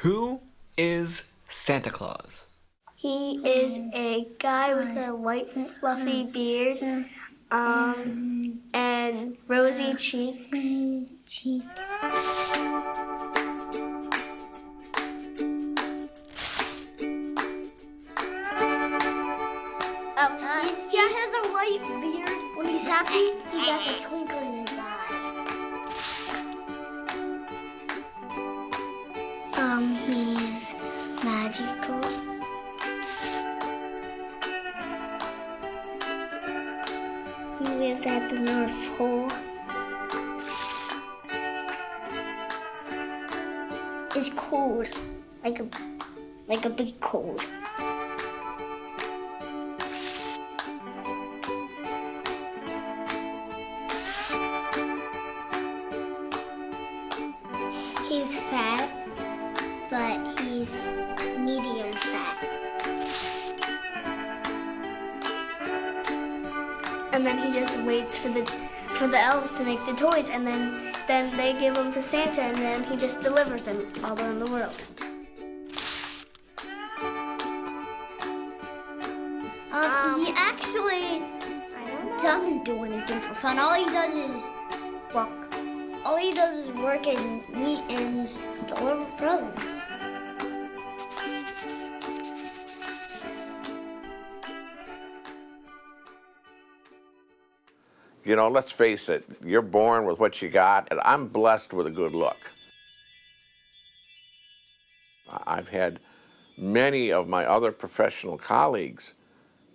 Who is Santa Claus? He is a guy with a white fluffy beard, and rosy cheeks. He has a white beard. When he's happy, he got a twinkle in his eye. He's magical. He lives at the North Pole. It's cold, like a big cold. He's fat, but he's medium fat. And then he just waits for the elves to make the toys, and then they give them to Santa, and then he just delivers them all around the world. He actually doesn't do anything for fun. All he does is walk. All he does is work and eat and deliver presents. You know, let's face it, you're born with what you got, and I'm blessed with a good look. I've had many of my other professional colleagues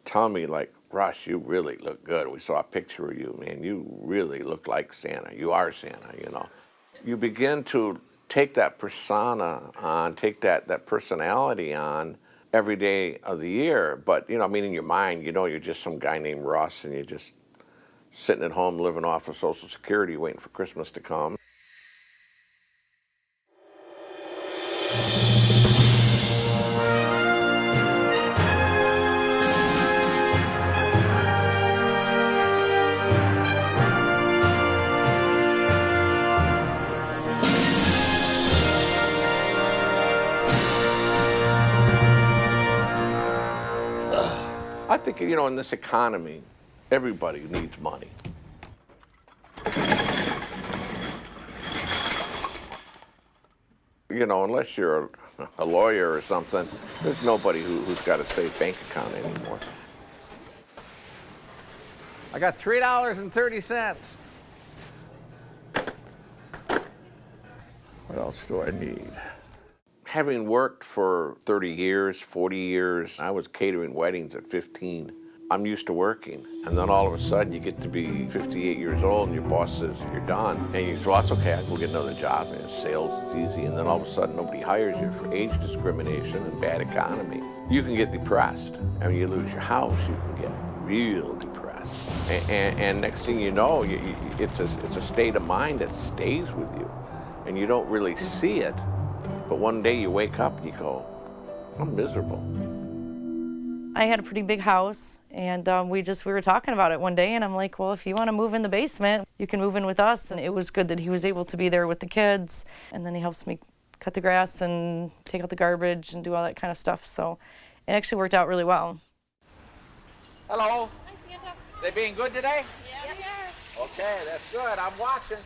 tell me, like, Russ, you really look good. We saw a picture of you, man. You really look like Santa. You are Santa, you know. You begin to take that persona on, take that personality on every day of the year. But, you know, I mean, in your mind, you know you're just some guy named Russ, and you're just sitting at home living off of Social Security waiting for Christmas to come. I think, you know, in this economy, everybody needs money. You know, unless you're a lawyer or something, there's nobody who's got a safe bank account anymore. I got $3.30. What else do I need? Having worked for 30 years, 40 years, I was catering weddings at 15. I'm used to working, and then all of a sudden you get to be 58 years old and your boss says you're done, and you say, well, that's okay, I can go get another job, and it's sales, it's easy, and then all of a sudden nobody hires you for age discrimination and bad economy. You can get depressed, and you lose your house, you can get real depressed. And next thing you know, it's a state of mind that stays with you, and you don't really see it, but one day you wake up and you go, I'm miserable. I had a pretty big house, and we were talking about it one day, and I'm like, well, if you want to move in the basement, you can move in with us. And it was good that he was able to be there with the kids, and then he helps me cut the grass and take out the garbage and do all that kind of stuff. So it actually worked out really well. Hello. Hi, Santa. They being good today? Yeah, we are. Okay, that's good. I'm watching.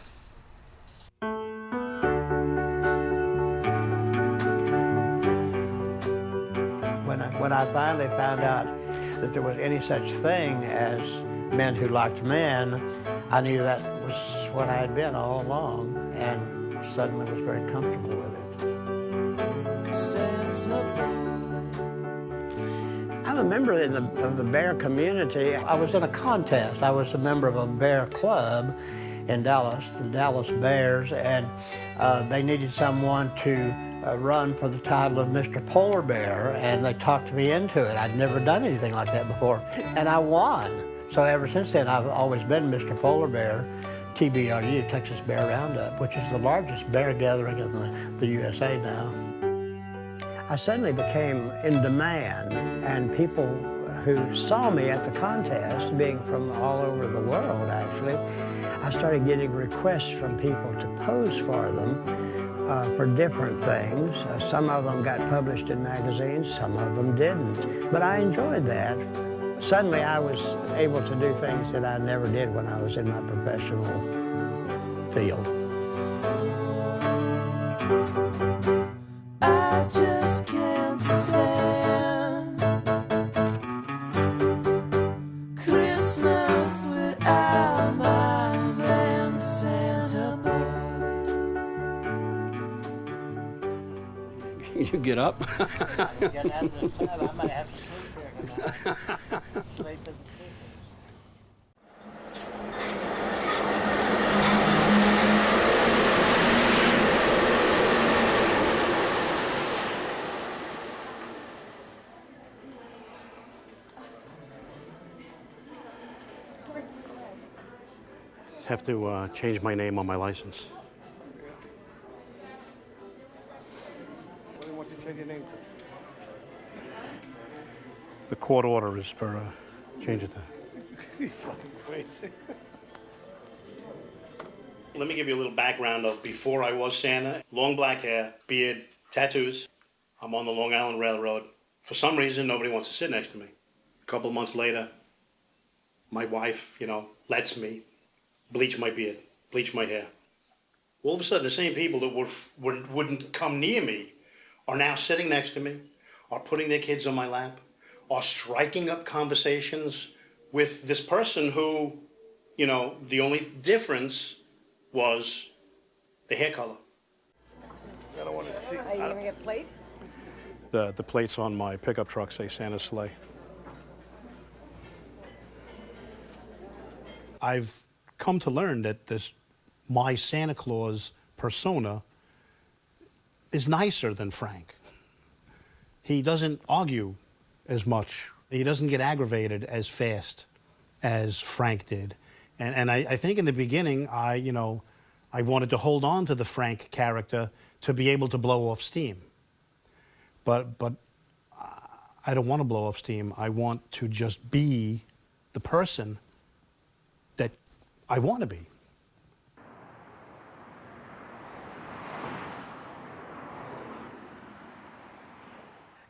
When I finally found out that there was any such thing as men who liked men, I knew that was what I had been all along, and suddenly was very comfortable with it. Santa boy. I'm a member of the bear community. I was in a contest. I was a member of a bear club in Dallas, the Dallas Bears, and they needed someone to run for the title of Mr. Polar Bear, and they talked me into it. I'd never done anything like that before, and I won. So ever since then, I've always been Mr. Polar Bear, TBRU, Texas Bear Roundup, which is the largest bear gathering in the USA now. I suddenly became in demand, and people who saw me at the contest, being from all over the world actually, I started getting requests from people to pose for them for different things. Some of them got published in magazines, some of them didn't. But I enjoyed that. Suddenly I was able to do things that I never did when I was in my professional field. I just can't stand Christmas without my man Santa boy. You get up. Get out of the tub. I might have to sleep here tonight. Sleep in the kitchen. Have to change my name on my license. What do you want to change your name to? The court order is for change it to. You fucking crazy. Let me give you a little background of before I was Santa. Long black hair, beard, tattoos. I'm on the Long Island Railroad. For some reason, nobody wants to sit next to me. A couple months later, my wife, lets me bleach my beard, bleach my hair. All of a sudden, the same people that wouldn't come near me are now sitting next to me, are putting their kids on my lap, are striking up conversations with this person who, the only difference was the hair color. I don't want to see. Are you going to get plates? The plates on my pickup truck say Santa's sleigh. I've come to learn that my Santa Claus persona is nicer than Frank. He doesn't argue as much. He doesn't get aggravated as fast as Frank did. And I think in the beginning, I wanted to hold on to the Frank character to be able to blow off steam. But I don't want to blow off steam. I want to just be the person that I want to be.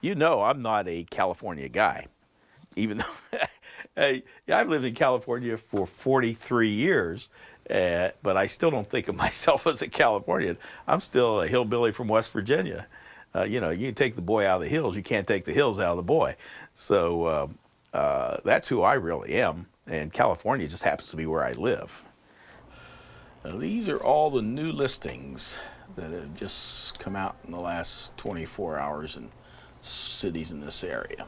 I'm not a California guy, even though I've lived in California for 43 years, but I still don't think of myself as a Californian. I'm still a hillbilly from West Virginia. You can take the boy out of the hills, you can't take the hills out of the boy. So that's who I really am, and California just happens to be where I live. These are all the new listings that have just come out in the last 24 hours in cities in this area.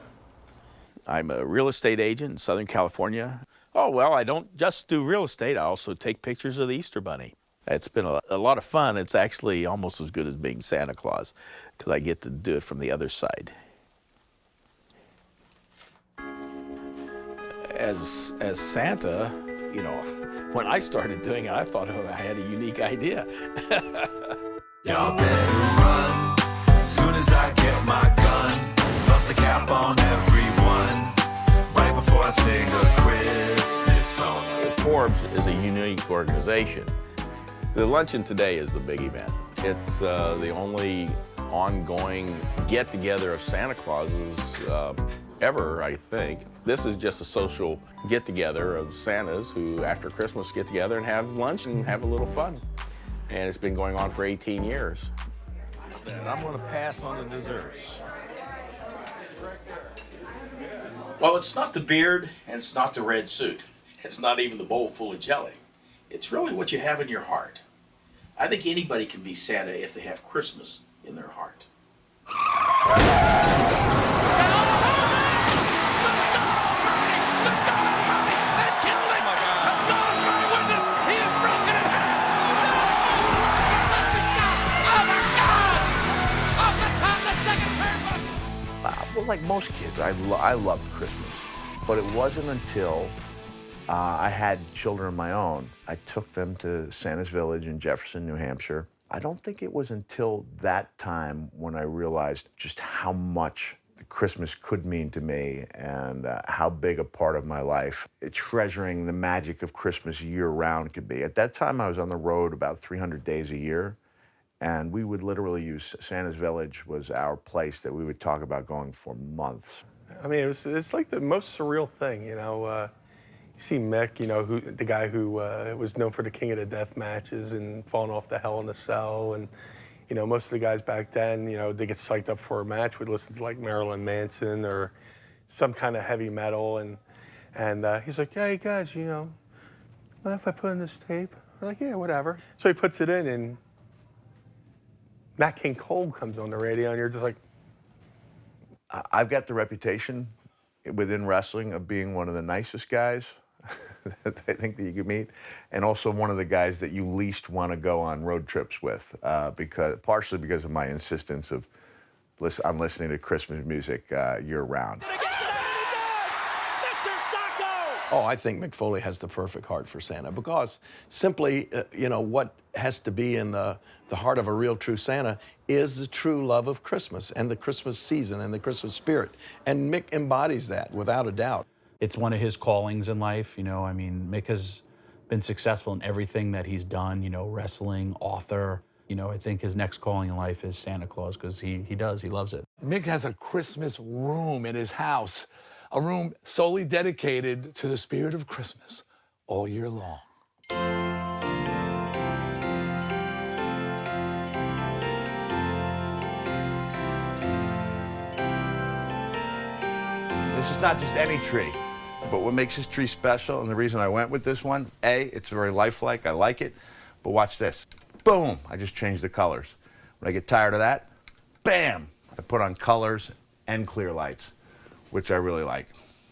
I'm a real estate agent in Southern California. Oh, well, I don't just do real estate, I also take pictures of the Easter Bunny. It's been a lot of fun. It's actually almost as good as being Santa Claus, because I get to do it from the other side. As Santa, when I started doing it, I thought I had a unique idea. Y'all better run, soon as I get my gun, bust the cap on everyone, right before I sing a Christmas song. Forbes is a unique organization. The luncheon today is the big event. It's the only ongoing get-together of Santa Clauses ever, I think. This is just a social get-together of Santas who, after Christmas, get together and have lunch and have a little fun. And it's been going on for 18 years. And I'm going to pass on the desserts. Well, it's not the beard, and it's not the red suit. It's not even the bowl full of jelly. It's really what you have in your heart. I think anybody can be Santa if they have Christmas in their heart. Well, like most kids, I loved Christmas. But it wasn't until I had children of my own. I took them to Santa's Village in Jefferson, New Hampshire. I don't think it was until that time when I realized just how much Christmas could mean to me and how big a part of my life treasuring the magic of Christmas year-round could be. At that time, I was on the road about 300 days a year, And we would literally use Santa's Village was our place that we would talk about going for months. I mean, it's like the most surreal thing, you know. You see Mick, you know, the guy who was known for the king of the death matches and falling off the Hell in the Cell. And, you know, most of the guys back then, you know, they get psyched up for a match, would listen to like Marilyn Manson or some kind of heavy metal. And he's like, hey, guys, you know, mind if I put in this tape? We're like, yeah, whatever. So he puts it in, and Nat King Cole comes on the radio, and you're just like... I've got the reputation within wrestling of being one of the nicest guys that I think that you could meet, and also one of the guys that you least want to go on road trips with, partially because of my insistence of on listening to Christmas music year-round. Oh, I think Mick Foley has the perfect heart for Santa because simply, you know, what has to be in the heart of a real true Santa is the true love of Christmas and the Christmas season and the Christmas spirit. And Mick embodies that without a doubt. It's one of his callings in life, you know. I mean, Mick has been successful in everything that he's done, you know, wrestling, author. You know, I think his next calling in life is Santa Claus because he loves it. Mick has a Christmas room in his house. A room solely dedicated to the spirit of Christmas all year long. This is not just any tree, but what makes this tree special, and the reason I went with this one, A, it's very lifelike, I like it, but watch this. Boom, I just changed the colors. When I get tired of that, bam, I put on colors and clear lights, which I really like.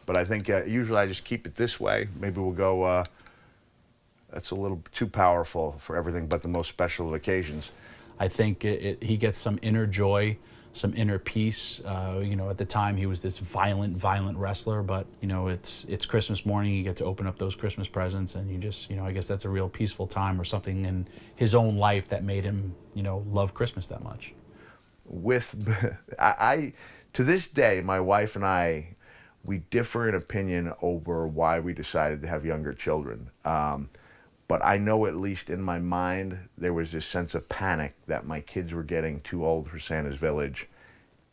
But I think usually I just keep it this way. Maybe we'll go, that's a little too powerful for everything but the most special of occasions. I think he gets some inner joy, some inner peace. You know, at the time he was this violent wrestler, but you know, it's Christmas morning. You get to open up those Christmas presents, and you just, you know, I guess that's a real peaceful time or something in his own life that made him, you know, love Christmas that much. To this day, my wife and I, we differ in opinion over why we decided to have younger children. But I know, at least in my mind, there was this sense of panic that my kids were getting too old for Santa's Village,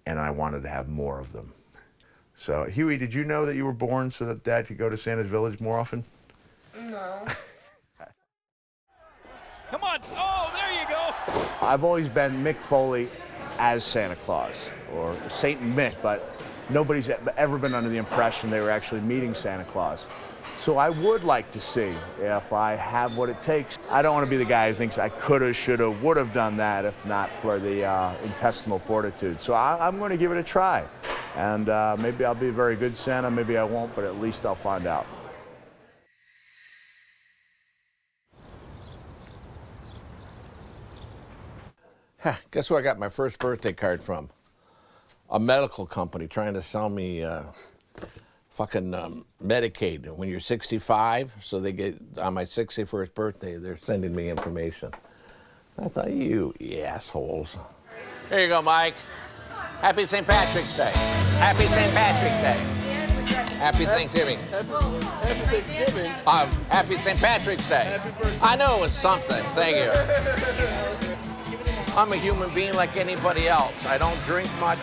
and I wanted to have more of them. So, Huey, did you know that you were born so that Dad could go to Santa's Village more often? No. Come on. Oh, there you go. I've always been Mick Foley as Santa Claus, or Saint Mick, but nobody's ever been under the impression they were actually meeting Santa Claus. So I would like to see if I have what it takes. I don't want to be the guy who thinks I coulda, shoulda, would have done that if not for the intestinal fortitude. So I'm going to give it a try. And maybe I'll be a very good Santa, maybe I won't, but at least I'll find out. Guess who I got my first birthday card from? A medical company trying to sell me fucking Medicaid when you're 65. So they get, on my 61st birthday, they're sending me information. I thought, you assholes. Here you go, Mike. Happy St. Patrick's Day. Happy St. Patrick's Day. Happy Thanksgiving. Happy Thanksgiving. Happy St. Patrick's Day. I know it was something. Thank you. I'm a human being like anybody else. I don't drink much,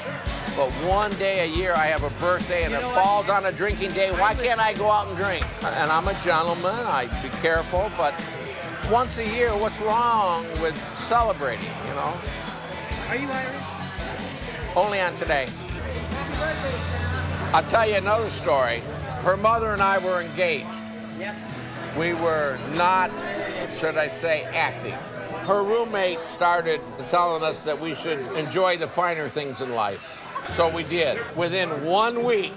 but one day a year I have a birthday and it falls on a drinking day. Why can't I go out and drink? And I'm a gentleman, I be careful, but once a year, what's wrong with celebrating, you know? Are you Irish? Only on today. I'll tell you another story. Her mother and I were engaged. Yep. We were not, should I say, acting. Her roommate started telling us that we should enjoy the finer things in life. So we did. Within 1 week,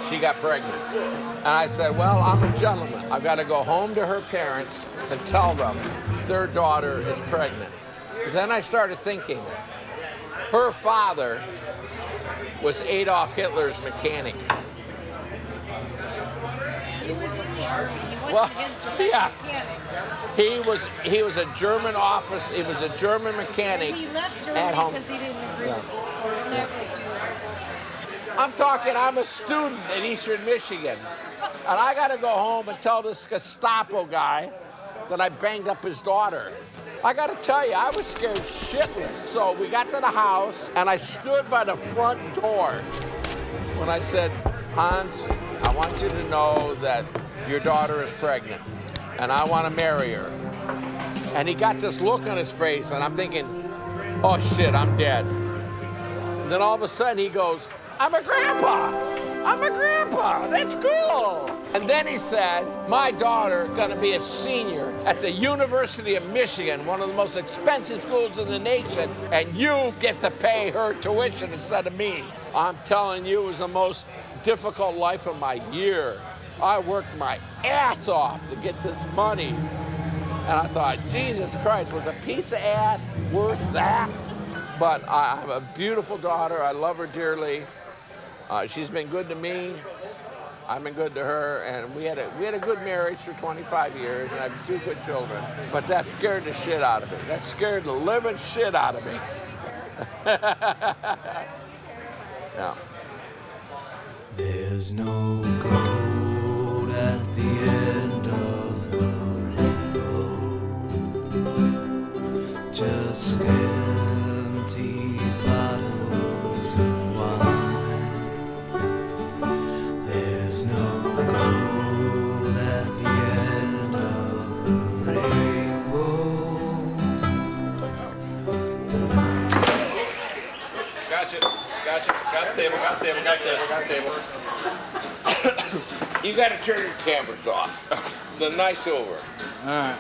she got pregnant. And I said, well, I'm a gentleman. I've got to go home to her parents and tell them their daughter is pregnant. Then I started thinking, her father was Adolf Hitler's mechanic. He was in the army. He Well, wasn't his direct yeah. mechanic. He was a German office. He was a German mechanic And he left at Germany home. because he didn't agree with it. I'm talking. I'm a student in Eastern Michigan, and I got to go home and tell this Gestapo guy that I banged up his daughter. I got to tell you, I was scared shitless. So we got to the house, and I stood by the front door when I said, Hans, I want you to know that your daughter is pregnant, and I want to marry her. And he got this look on his face, and I'm thinking, oh shit, I'm dead. And then all of a sudden he goes, I'm a grandpa. I'm a grandpa. That's cool. And then he said, my daughter is going to be a senior at the University of Michigan, one of the most expensive schools in the nation, and you get to pay her tuition instead of me. I'm telling you, it was the most difficult life of my year. I worked my ass off to get this money. And I thought, Jesus Christ, was a piece of ass worth that? But I have a beautiful daughter. I love her dearly. She's been good to me. I've been good to her, and we had a good marriage for 25 years, and I have 2 good children. But that scared the shit out of me. That scared the living shit out of me. Yeah. There's no gold at the end of the rainbow, just empty bottles of wine. There's no gold at the end of the rainbow. Gotcha. Got the table. You got to turn your cameras off. The night's over. All right.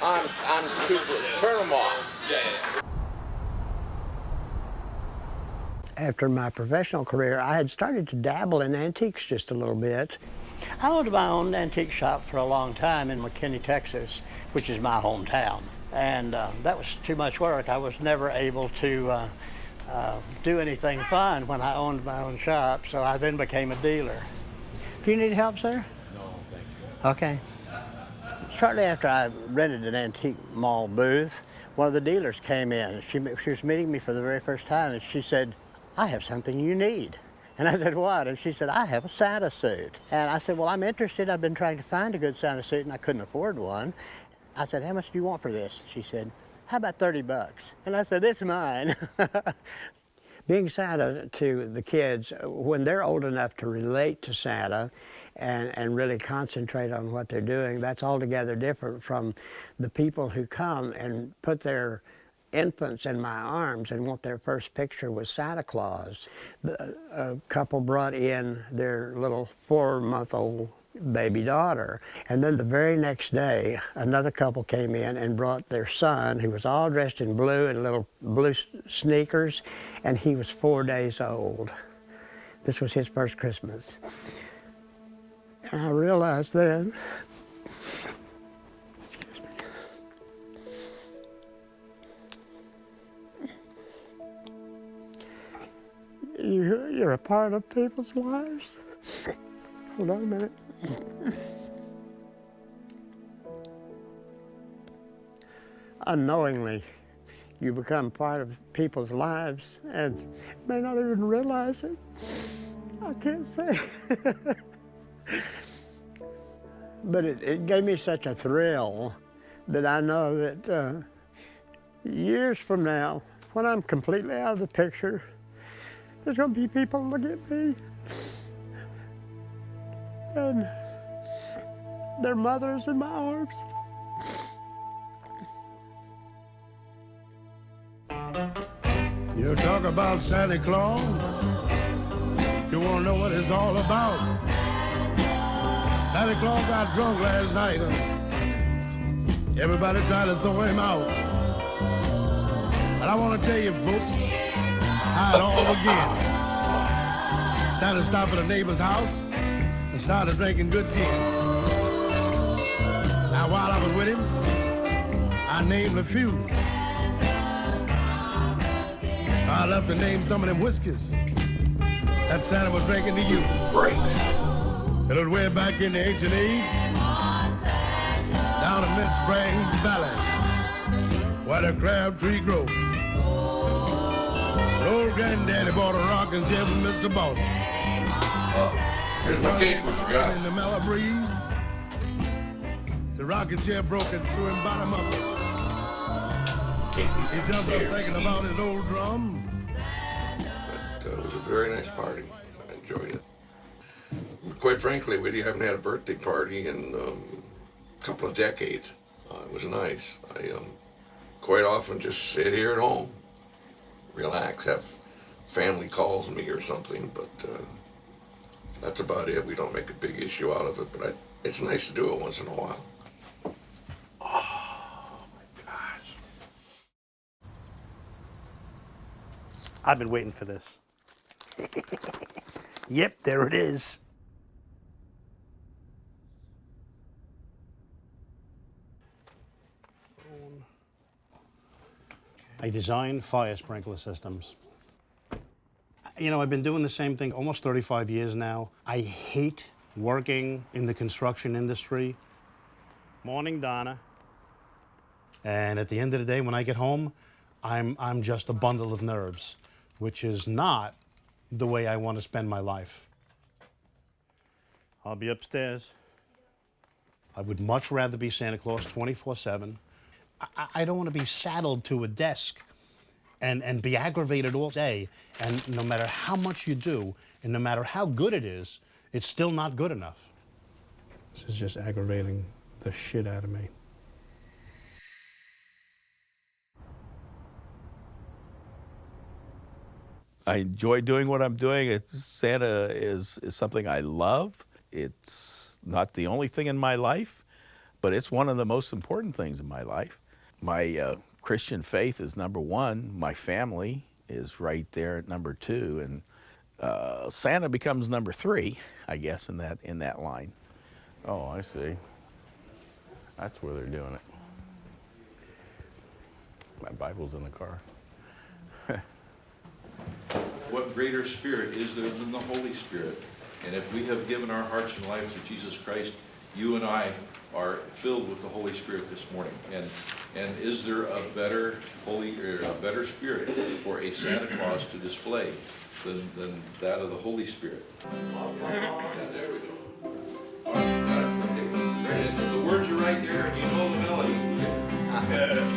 I'm too good. Turn them off. Yeah. After my professional career, I had started to dabble in antiques just a little bit. I owned my own antique shop for a long time in McKinney, Texas, which is my hometown. And that was too much work. I was never able to do anything fun when I owned my own shop, so I then became a dealer. Do you need help, sir? No, thank you. Okay. Shortly after I rented an antique mall booth, one of the dealers came in. She was meeting me for the very first time, and she said, I have something you need. And I said, what? And she said, I have a Santa suit. And I said, well, I'm interested. I've been trying to find a good Santa suit, and I couldn't afford one. I said, how much do you want for this? She said, how about 30 bucks? And I said, it's mine. Being Santa to the kids, when they're old enough to relate to Santa and really concentrate on what they're doing, that's altogether different from the people who come and put their infants in my arms and want their first picture with Santa Claus. A couple brought in their little 4-month-old baby daughter. And then the very next day, another couple came in and brought their son, who was all dressed in blue and little blue sneakers, and he was 4 days old. This was his first Christmas. And I realized then, you're a part of people's lives. Hold on a minute. Unknowingly, you become part of people's lives and may not even realize it. I can't say. But it gave me such a thrill that I know that years from now, when I'm completely out of the picture, there's going to be people look at me and their mothers in my arms. You talk about Santa Claus, you want to know what it's all about. Santa Claus got drunk last night. Everybody tried to throw him out. But I want to tell you, folks, how it all began. Santa stopped at a neighbor's house and started drinking good gin. Now, while I was with him, I named a few. I left to name some of them whiskeys that Santa was drinking to you. Right. It was way back in the ancient age, down in Mid Springs Valley, where the crab tree grows. Old granddaddy bought a rocking chair from Mr. Boston. Here's my cake, we forgot. In the mellow breeze, the rocking chair broke and threw him bottom up. He jumped up thinking about his old drum. But it was a very nice party. I enjoyed it. Quite frankly, we haven't had a birthday party in a couple of decades. It was nice. I quite often just sit here at home, relax, have family calls me or something, but that's about it. We don't make a big issue out of it, but it's nice to do it once in a while. I've been waiting for this. Yep, there it is. I design fire sprinkler systems. You know, I've been doing the same thing almost 35 years now. I hate working in the construction industry. Morning, Donna. And at the end of the day, when I get home, I'm just a bundle of nerves, which is not the way I want to spend my life. I'll be upstairs. I would much rather be Santa Claus 24/7. I don't want to be saddled to a desk and be aggravated all day. And no matter how much you do, and no matter how good it is, it's still not good enough. This is just aggravating the shit out of me. I enjoy doing what I'm doing. Santa is something I love. It's not the only thing in my life, but it's one of the most important things in my life. My Christian faith is number one. My family is right there at number two, and Santa becomes number three, I guess, in that line. Oh, I see. That's where they're doing it. My Bible's in the car. What greater spirit is there than the Holy Spirit? And if we have given our hearts and lives to Jesus Christ, you and I are filled with the Holy Spirit this morning. And is there a better better spirit for a Santa Claus to display than that of the Holy Spirit? There we go. Okay. The words are right there. You know the melody.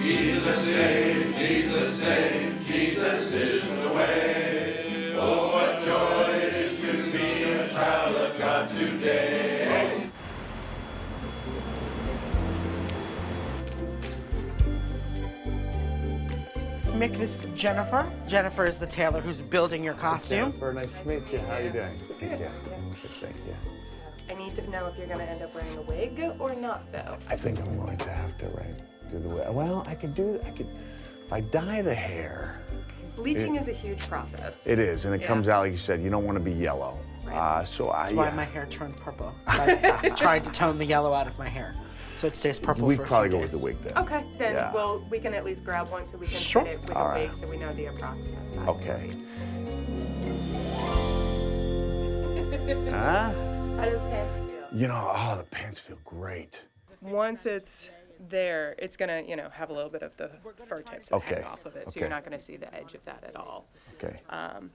Jesus saves, Jesus saves, Jesus is the way. Oh, what joy it is to be a child of God today. Mick, this is Jennifer. Jennifer is the tailor who's building your costume. Jennifer, nice to meet you. How are you doing? Good. Yeah. Thank you. I need to know if you're going to end up wearing a wig or not, though. I think I'm going to have to do the way. Well, I could, if I dye the hair. Bleaching is a huge process. It is, and it comes out, like you said, you don't want to be yellow. Right. That's why my hair turned purple. I tried to tone the yellow out of my hair, so it stays purple We'd for a probably few go days. with the wig then. Okay, then Yeah. we can at least grab one so we can Sure. fit it with All a wig right. so we know the approximate size. Okay. Huh? How do the pants feel? You know, the pants feel great. Once it's there, it's gonna, have a little bit of the fur tips that hang Okay. off of it, so Okay. you're not gonna see the edge of that at all. Okay. And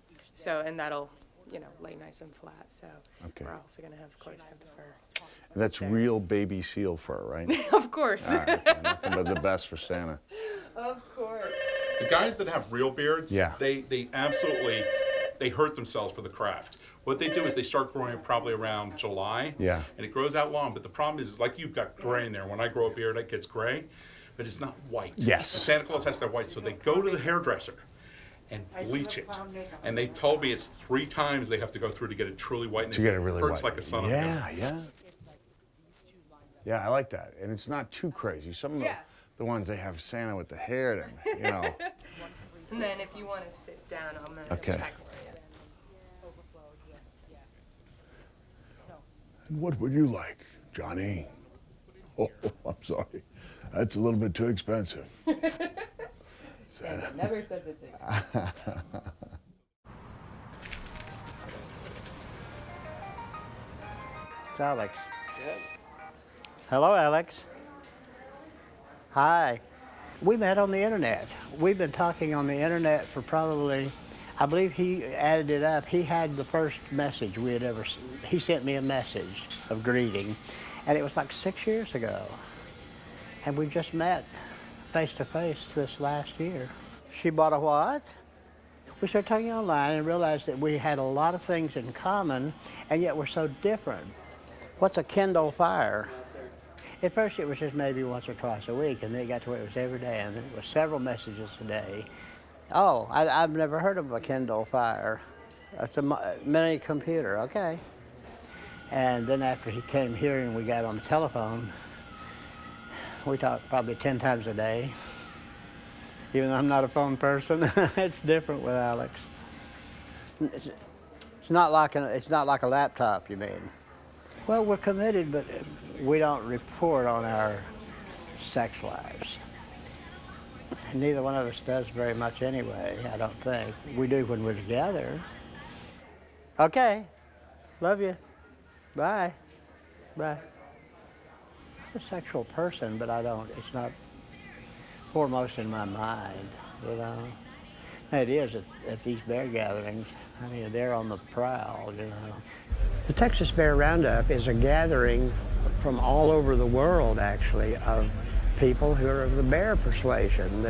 that'll, lay nice and flat. So Okay. we're also gonna have, of course, have the fur. And that's real baby seal fur, right? Of course. All right, okay. Nothing but the best for Santa. Of course. The guys that have real beards, Yeah. they absolutely, they hurt themselves for the craft. What they do is they start growing it probably around July. Yeah. And it grows out long, but the problem is, like you've got gray in there. When I grow a beard, it gets gray, but it's not white. Yes. Santa Claus has to have white, so they go to the hairdresser and bleach it. And they told me it's 3 times they have to go through to get it truly white. And To get it really hurts white. like a son of a Yeah, gun. yeah. Yeah, I like that. And it's not too crazy. Some of the ones they have Santa with the hair, and, And then if you want to sit down, I'm gonna Okay. check for you. What would you like, Johnny? Oh, I'm sorry. That's a little bit too expensive. Santa never says it's expensive. It's Alex. Hello, Alex. Hi. We met on the internet. We've been talking on the internet for probably, I believe he added it up. He had the first message we had ever, he sent me a message of greeting, and it was like 6 years ago. And we've just met face to face this last year. She bought a what? We started talking online and realized that we had a lot of things in common, and yet we're so different. What's a Kindle Fire? At first it was just maybe once or twice a week, and then it got to where it was every day, and it was several messages a day. Oh, I've never heard of a Kindle Fire. It's a mini computer, okay. And then after he came here and we got on the telephone, we talked probably 10 times a day. Even though I'm not a phone person, it's different with Alex. It's not like a laptop, you mean? Well, we're committed, but we don't report on our sex lives. Neither one of us does very much anyway, I don't think. We do when we're together. Okay, love you. Bye. Bye. I'm a sexual person, but it's not foremost in my mind, you know. It is at these bear gatherings. I mean, they're on the prowl, you know. The Texas Bear Roundup is a gathering from all over the world, actually, of people who are of the bear persuasion.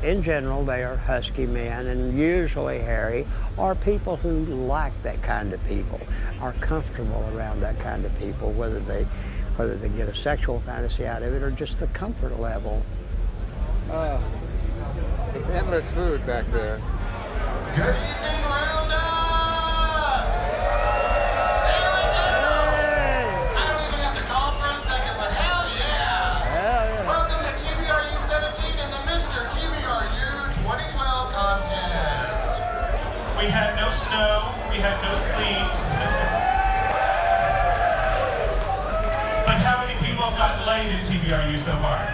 In general, they are husky men and usually hairy, or people who like that kind of people, are comfortable around that kind of people, whether they get a sexual fantasy out of it or just the comfort level. It's endless food back there. Good evening, Roundup! I don't even have to call for a second, but hell yeah! Welcome to TBRU 17 and the Mr. TBRU 2012 contest. We had no snow, we had no sleet. But how many people have gotten laid in TBRU so far?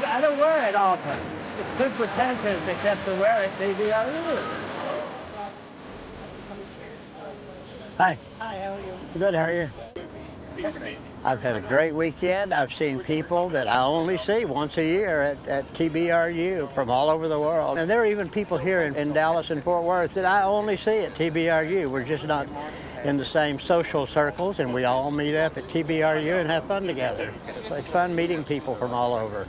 I don't wear it often. It's too pretentious except to wear it TBRU. Hi. Hi, how are you? Good, how are you? I've had a great weekend. I've seen people that I only see once a year at TBRU from all over the world. And there are even people here in Dallas and Fort Worth that I only see at TBRU. We're just not in the same social circles, and we all meet up at TBRU and have fun together. So it's fun meeting people from all over.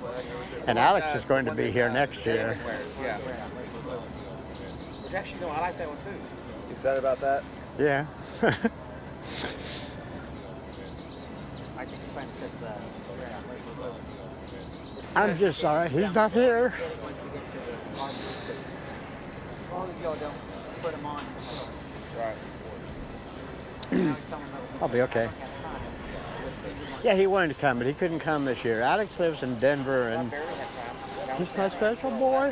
And Alex is going to be here next year. Yeah. Which actually, no, I like that one too. You excited about that? Yeah. I'm just sorry he's not here. I'll be okay. Yeah, he wanted to come, but he couldn't come this year. Alex lives in Denver, and he's my special boy.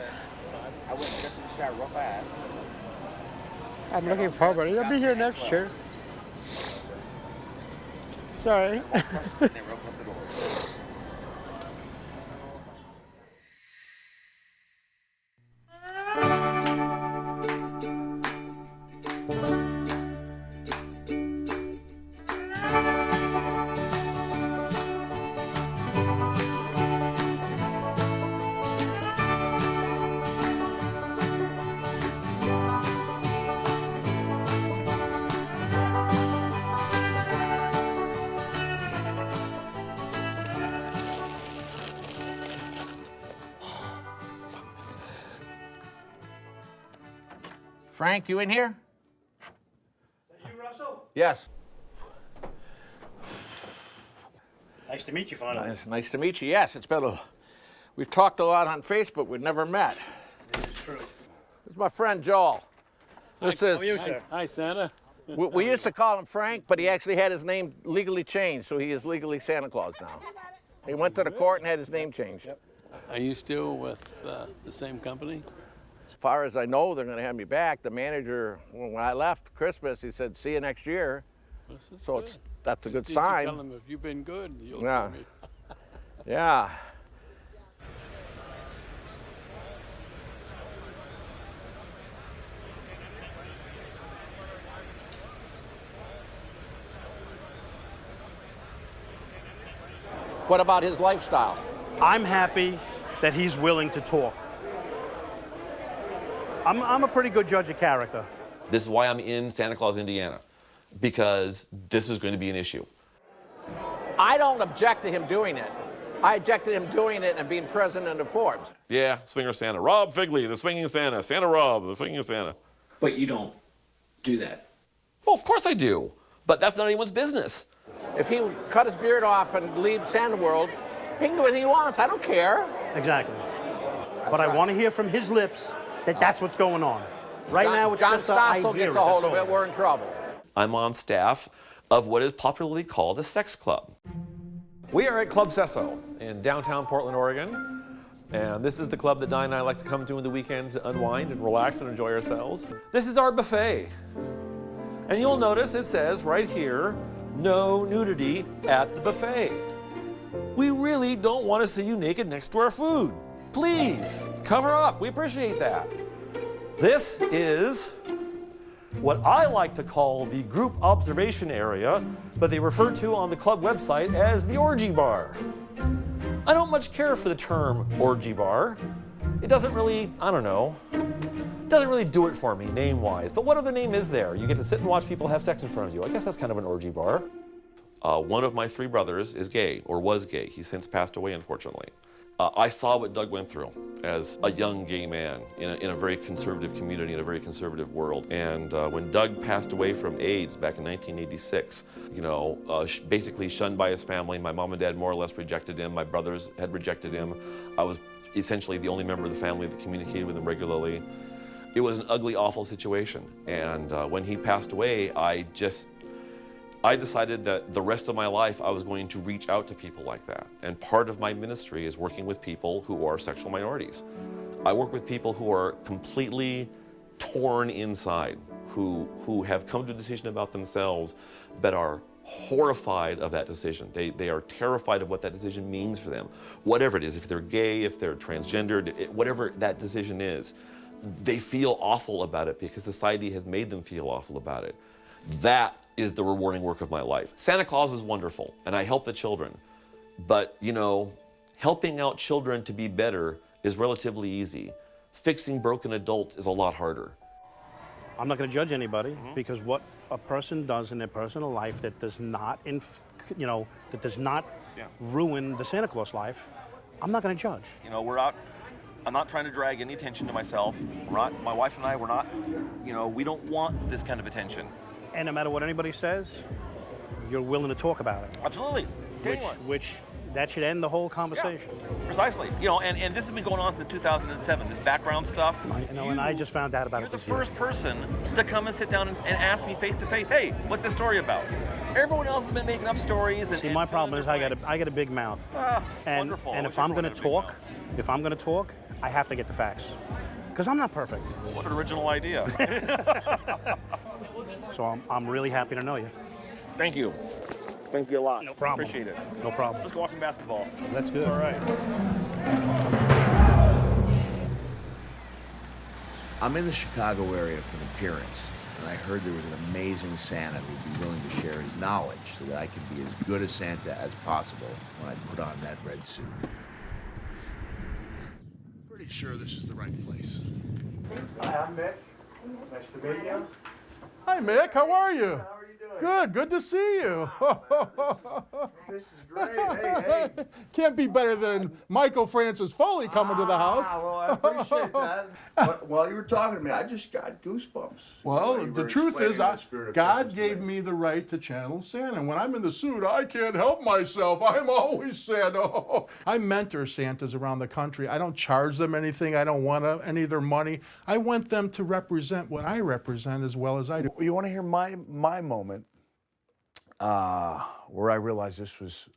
I went just in the shower real fast. I'm looking forward. He'll be here next year. Sorry. Frank, you in here? You, Russell? Yes. Nice to meet you, finally. Nice to meet you. Yes, we've talked a lot on Facebook. We've never met. It's true. This is my friend Joel. This How is. are you, sir? Hi, Santa. We used to call him Frank, but he actually had his name legally changed, so he is legally Santa Claus now. He went to the court and had his name changed. Yep. Are you still with the same company? As far as I know, they're going to have me back. The manager, when I left Christmas, he said, "See you next year." So that's a good sign. Tell them if you've been good, you'll Yeah. see me. Yeah. What about his lifestyle? I'm happy that he's willing to talk. I'm a pretty good judge of character. This is why I'm in Santa Claus, Indiana, because this is going to be an issue. I don't object to him doing it. I object to him doing it and being president of Forbes. Yeah, Swinger Santa. Rob Figley, the swinging Santa. Santa Rob, the swinging Santa. But you don't do that. Well, of course I do. But that's not anyone's business. If he would cut his beard off and leave Santa World, he can do anything he wants. I don't care. Exactly. But I want to hear from his lips that that's what's going on. Right now, it's John just Stossel gets a hold of it. We're in trouble. I'm on staff of what is popularly called a sex club. We are at Club Sesso in downtown Portland, Oregon. And this is the club that Di and I like to come to in the weekends to unwind and relax and enjoy ourselves. This is our buffet. And you'll notice it says right here, no nudity at the buffet. We really don't want to see you naked next to our food. Please, cover up. We appreciate that. This is what I like to call the group observation area, but they refer to on the club website as the orgy bar. I don't much care for the term orgy bar. It doesn't really, I don't know, it doesn't really do it for me name-wise. But what other name is there? You get to sit and watch people have sex in front of you. I guess that's kind of an orgy bar. One of my three brothers is gay, or was gay. He's since passed away, unfortunately. I saw what Doug went through as a young gay man in a very conservative community, in a very conservative world. And when Doug passed away from AIDS back in 1986, basically shunned by his family, my mom and dad more or less rejected him, my brothers had rejected him. I was essentially the only member of the family that communicated with him regularly. It was an ugly, awful situation. And when he passed away, I decided that the rest of my life I was going to reach out to people like that. And part of my ministry is working with people who are sexual minorities. I work with people who are completely torn inside, who have come to a decision about themselves but are horrified of that decision. They are terrified of what that decision means for them. Whatever it is, if they're gay, if they're transgendered, whatever that decision is, they feel awful about it because society has made them feel awful about it. That is the rewarding work of my life. Santa Claus is wonderful, and I help the children. But, helping out children to be better is relatively easy. Fixing broken adults is a lot harder. I'm not going to judge anybody because what a person does in their personal life that does not, ruin the Santa Claus life, I'm not going to judge. We're out. I'm not trying to drag any attention to myself. My wife and I, we're not, we don't want this kind of attention. And no matter what anybody says, you're willing to talk about it. Absolutely. Which that should end the whole conversation. Yeah, precisely. And this has been going on since 2007, this background stuff. And I just found out about You're it the this year. first person to come and sit down and ask me face to face, hey, what's this story about? Everyone else has been making up stories. See, my problem is I got a big mouth. And wonderful. And if I'm going to talk, I have to get the facts. Because I'm not perfect. What an original idea. So I'm really happy to know you. Thank you. Thank you a lot. No problem. Appreciate it. No problem. Let's go watch some basketball. That's good. All right. I'm in the Chicago area for an appearance, and I heard there was an amazing Santa who would be willing to share his knowledge so that I could be as good a Santa as possible when I put on that red suit. Pretty sure this is the right place. Hi, I'm Mick. Nice to meet you. Hi, Mick. How are you? How are you doing? Good to see you. This is great. Hey. Can't be better than Michael Francis Foley coming to the house. Well, I appreciate that. But while you were talking to me, I just got goosebumps. Well, the truth is, God gave me the right to channel Santa. When I'm in the suit, I can't help myself. I'm always Santa. I mentor Santas around the country. I don't charge them anything. I don't want any of their money. I want them to represent what I represent as well as I do. You want to hear my moment where I realized this was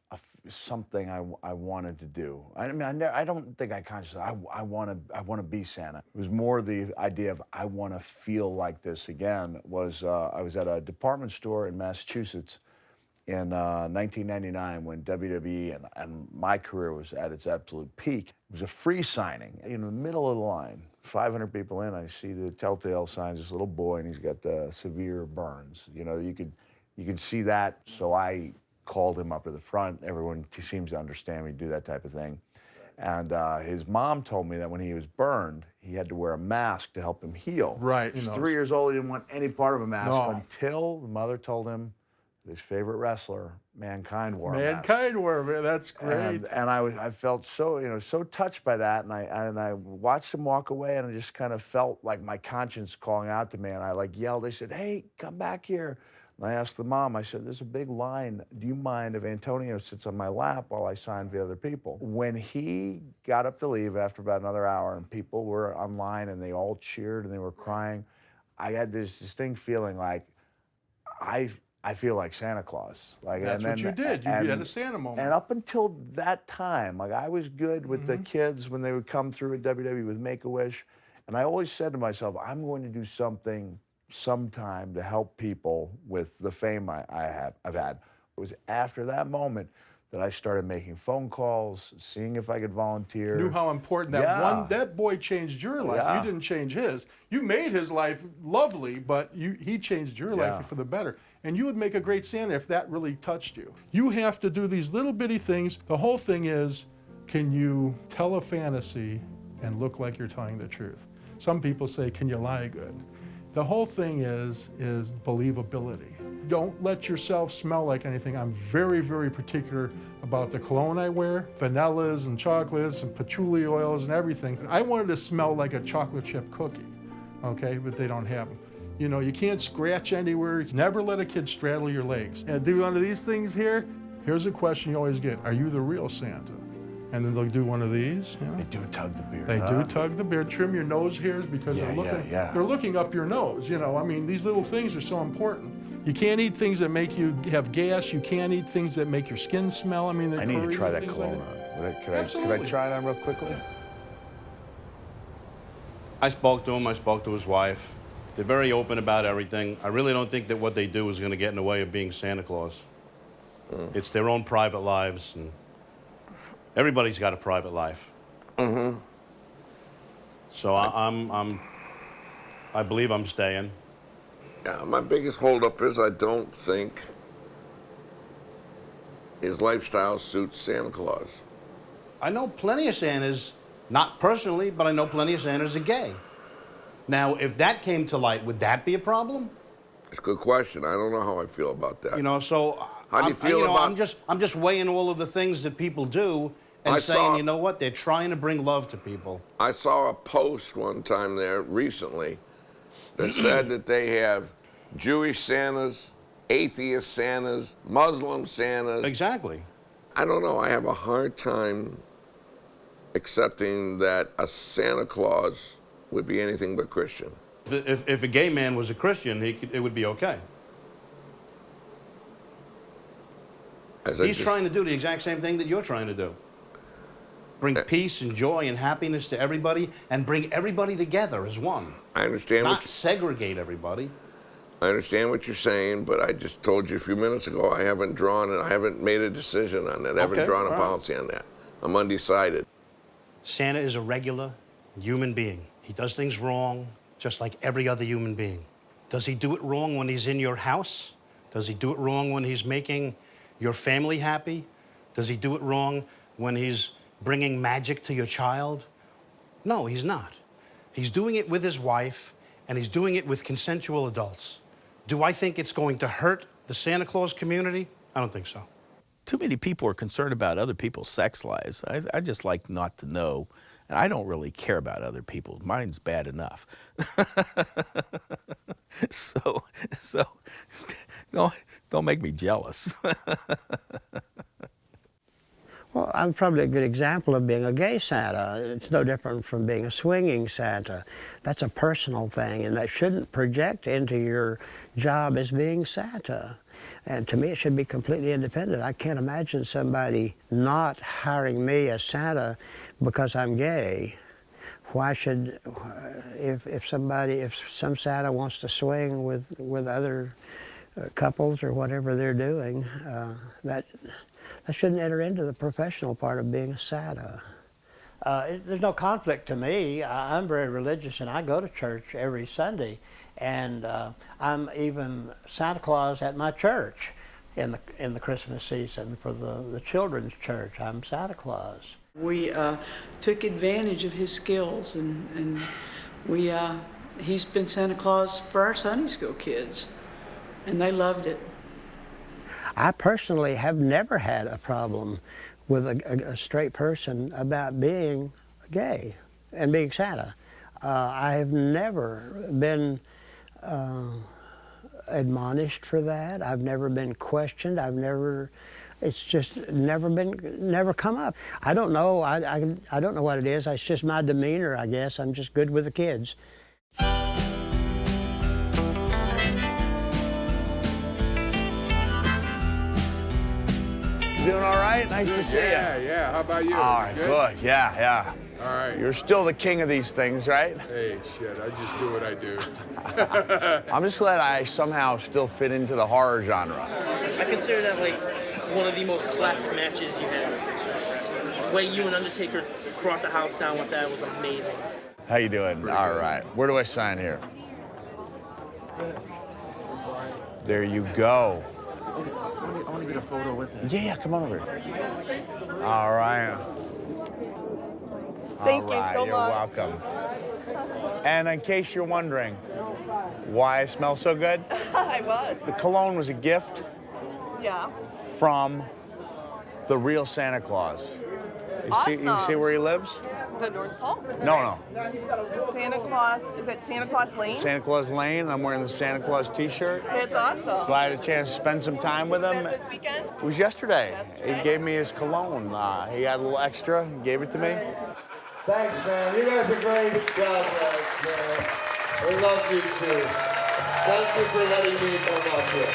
something I wanted to do. I mean, I don't think I consciously, I want to be Santa. It was more the idea of I want to feel like this again. I was at a department store in Massachusetts in 1999 when WWE and my career was at its absolute peak. It was a free signing in the middle of the line. 500 people in, I see the telltale signs, this little boy, and he's got the severe burns. You can see that. So I called him up to the front. Everyone seems to understand me do that type of thing. And his mom told me that when he was burned, he had to wear a mask to help him heal. Right. He was 3 years old. He didn't want any part of a mask until the mother told him that his favorite wrestler, Mankind, wore a mask. Mankind wore it. That's great. And I felt so, so touched by that. And I watched him walk away, and I just kind of felt like my conscience calling out to me. And I yelled. I said, "Hey, come back here." And I asked the mom, I said, "There's a big line. Do you mind if Antonio sits on my lap while I sign for the other people?" When he got up to leave after about another hour and people were online and they all cheered and they were crying, I had this distinct feeling like I feel like Santa Claus. That's what you did. You had a Santa moment. And up until that time, I was good with the kids when they would come through at WWE with Make-A-Wish. And I always said to myself, I'm going to do something sometime to help people with the fame I've had. It was after that moment that I started making phone calls, seeing if I could volunteer. Knew how important that boy changed your life. Yeah. You didn't change his. You made his life lovely, but he changed your life for the better. And you would make a great Santa if that really touched you. You have to do these little bitty things. The whole thing is, can you tell a fantasy and look like you're telling the truth? Some people say, can you lie good? The whole thing is believability. Don't let yourself smell like anything. I'm very, very particular about the cologne I wear, vanillas and chocolates and patchouli oils and everything. I wanted to smell like a chocolate chip cookie, okay, but they don't have them. You know, you can't scratch anywhere. Never let a kid straddle your legs. And do one of these things here. Here's a question you always get. Are you the real Santa? And then they'll do one of these. You know? They do tug the beard. They do tug the beard, trim your nose hairs because they're looking up your nose. You know, I mean, these little things are so important. You can't eat things that make you have gas. You can't eat things that make your skin smell. I mean, I need to try that cologne on. Could I try it on real quickly? I spoke to him. I spoke to his wife. They're very open about everything. I really don't think that what they do is going to get in the way of being Santa Claus. It's their own private lives, and everybody's got a private life. So I believe I'm staying. Yeah, my biggest holdup is I don't think his lifestyle suits Santa Claus. I know plenty of Santas, not personally, but I know plenty of Santas are gay. Now, if that came to light, would that be a problem? It's a good question. I don't know how I feel about that. You know, so how do you feel about? I'm just weighing all of the things that people do and saying, you know what, they're trying to bring love to people. I saw a post one time there recently that said that they have Jewish Santas, atheist Santas, Muslim Santas. Exactly. I don't know. I have a hard time accepting that a Santa Claus would be anything but Christian. If a gay man was a Christian, it would be okay. He's trying to do the exact same thing that you're trying to do. Bring peace and joy and happiness to everybody and bring everybody together as one. I understand. Not segregate everybody. I understand what you're saying, but I just told you a few minutes ago I haven't made a decision on that. I haven't drawn a policy on that. I'm undecided. Santa is a regular human being. He does things wrong, just like every other human being. Does he do it wrong when he's in your house? Does he do it wrong when he's making your family happy? Does he do it wrong when he's bringing magic to your child? No, he's not. He's doing it with his wife, and he's doing it with consensual adults. Do I think it's going to hurt the Santa Claus community? I don't think so. Too many people are concerned about other people's sex lives. I just like not to know. And I don't really care about other people. Mine's bad enough. so don't make me jealous. Well, I'm probably a good example of being a gay Santa. It's no different from being a swinging Santa. That's a personal thing, and that shouldn't project into your job as being Santa. And to me, it should be completely independent. I can't imagine somebody not hiring me as Santa because I'm gay. Why should, if some Santa wants to swing with other couples or whatever they're doing, that shouldn't enter into the professional part of being a Santa. There's no conflict to me. I'm very religious and I go to church every Sunday, and I'm even Santa Claus at my church. in the Christmas season for the children's church. I'm Santa Claus. We took advantage of his skills, and he's been Santa Claus for our Sunday school kids, and they loved it. I personally have never had a problem with a straight person about being gay and being Santa. I have never been admonished for that. I've never been questioned. It's just never come up. I don't know. I don't know what it is. It's just my demeanor, I guess. I'm just good with the kids. Doing all right? Nice to see you. Yeah. How about you? All right, good. Yeah. All right. You're still the king of these things, right? Hey, shit, I just do what I do. I'm just glad I somehow still fit into the horror genre. I consider that like one of the most classic matches you had. The way you and Undertaker brought the house down with that was amazing. How you doing? All right. Where do I sign here? There you go. I want to get a photo with him. Yeah, come on over. All right. Thank you so You're much. welcome. And in case you're wondering why I smell so good, I was. the cologne was a gift Yeah. from the real Santa Claus. You see Awesome. where he lives? The North Pole? No. Santa Claus, is it Santa Claus Lane? Santa Claus Lane. I'm wearing the Santa Claus t-shirt. It's awesome. So I had a chance to spend some time with him. This weekend? It was yesterday. He gave me his cologne. He had a little extra. He gave it to me. Thanks, man. You guys are great. God bless, man. We love you too. Thank you for letting me come up here.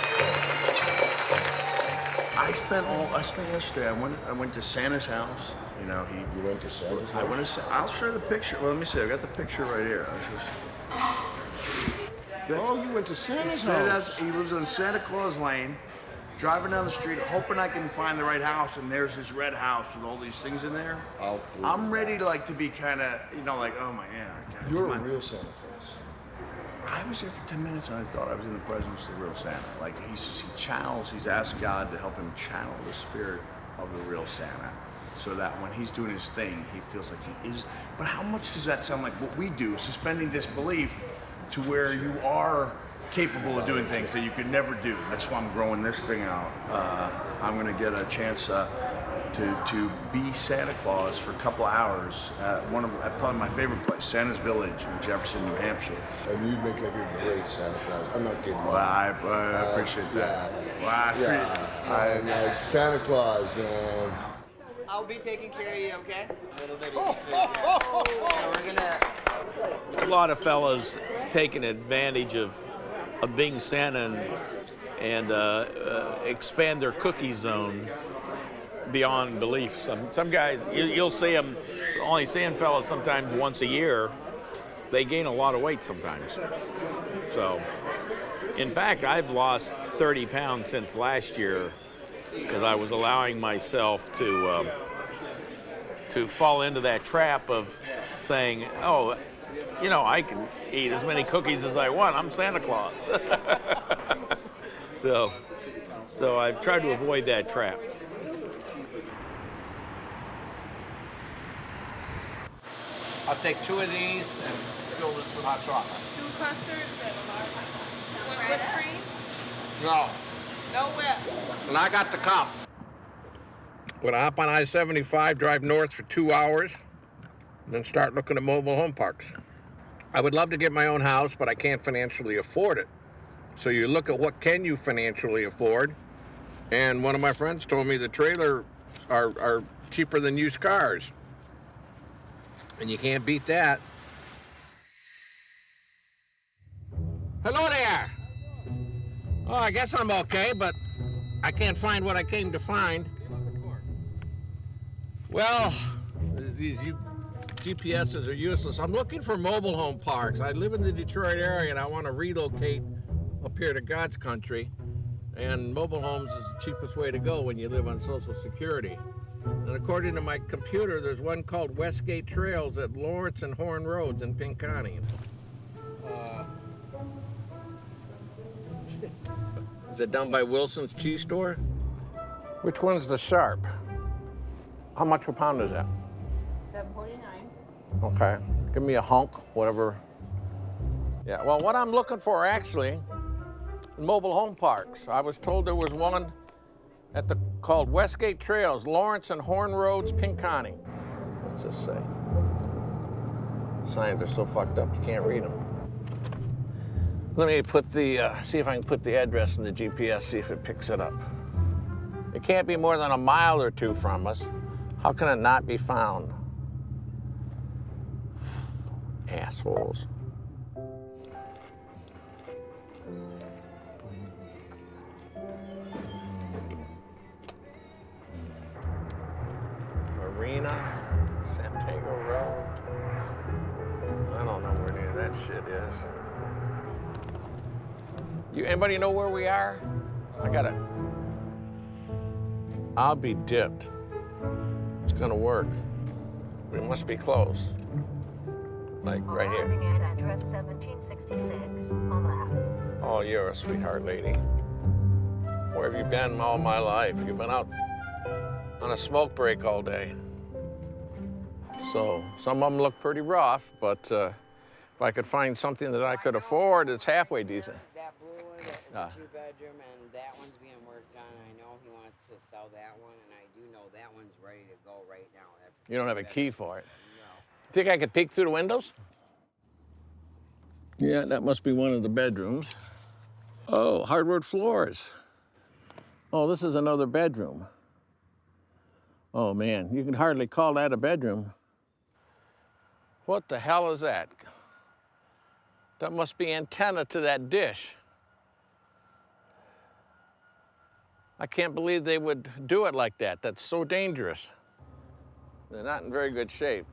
I spent yesterday. I went to Santa's house. You know, you went to Santa's house? I went to. I'll show you the picture. Well, let me see. I got the picture right here. You went to Santa's house. He lives on Santa Claus Lane. Driving down the street, hoping I can find the right house, and there's this red house with all these things in there. I'm ready to be kind of, oh my God. You're a real Santa Claus. I was here for 10 minutes and I thought I was in the presence of the real Santa. He's asked God to help him channel the spirit of the real Santa so that when he's doing his thing, he feels like he is. But how much does that sound like what we do, suspending disbelief to where you are capable of doing things that you could never do? That's why I'm growing this thing out. I'm going to get a chance to be Santa Claus for a couple hours at probably my favorite place, Santa's Village in Jefferson, New Hampshire. And you make like a great Santa Claus. I'm not kidding. Well, I appreciate that. I'm like Santa Claus, man. I'll be taking care of you, okay? A little bit. A lot of fellas taking advantage of being Santa and expand their cookie zone beyond belief. Some guys, you'll see them only seeing fellas sometimes once a year. They gain a lot of weight sometimes. So, in fact, I've lost 30 pounds since last year because I was allowing myself to fall into that trap of saying, oh, I can eat as many cookies as I want. I'm Santa Claus. So I've tried to avoid that trap. I'll take 2 of these and fill this with hot chocolate. 2 custards and whipped cream? No. No whip. And I got the cup. When I hop on I-75, drive north for 2 hours, and then start looking at mobile home parks. I would love to get my own house, but I can't financially afford it. So you look at what can you financially afford, and one of my friends told me the trailers are cheaper than used cars. And you can't beat that. Hello there. Oh, I guess I'm okay, but I can't find what I came to find. Well, these GPSs are useless. I'm looking for mobile home parks. I live in the Detroit area and I want to relocate up here to God's country. And mobile homes is the cheapest way to go when you live on Social Security. And according to my computer, there's one called Westgate Trails at Lawrence and Horn Roads in Pinconning. Is it done by Wilson's Cheese Store? Which one's the sharp? How much a pound is that? $7.49. Okay. Give me a hunk, whatever. Yeah, well, what I'm looking for actually, mobile home parks. I was told there was one called Westgate Trails, Lawrence and Horn Roads, Pinconning. What's this say? Signs are so fucked up you can't read them. Let me put see if I can put the address in the GPS, see if it picks it up. It can't be more than a mile or two from us. How can it not be found? Assholes. Marina, Santiago Road. I don't know where any of that shit is. Anybody know where we are? I got it. I'll be dipped. It's gonna work. We must be close. Like right here. Arriving at address 1766 on the left. Oh, you're a sweetheart lady. Where have you been all my life? You've been out on a smoke break all day. So some of them look pretty rough, but if I could find something that I could afford, it's halfway decent. That blue one is a two-bedroom, and that one's being worked on. I know he wants to sell that one, and I do know that one's ready to go right now. You don't have a key for it? No. Think I could peek through the windows? Yeah, that must be one of the bedrooms. Oh, hardwood floors. Oh, this is another bedroom. Oh, man, you can hardly call that a bedroom. What the hell is that? That must be antenna to that dish. I can't believe they would do it like that. That's so dangerous. They're not in very good shape.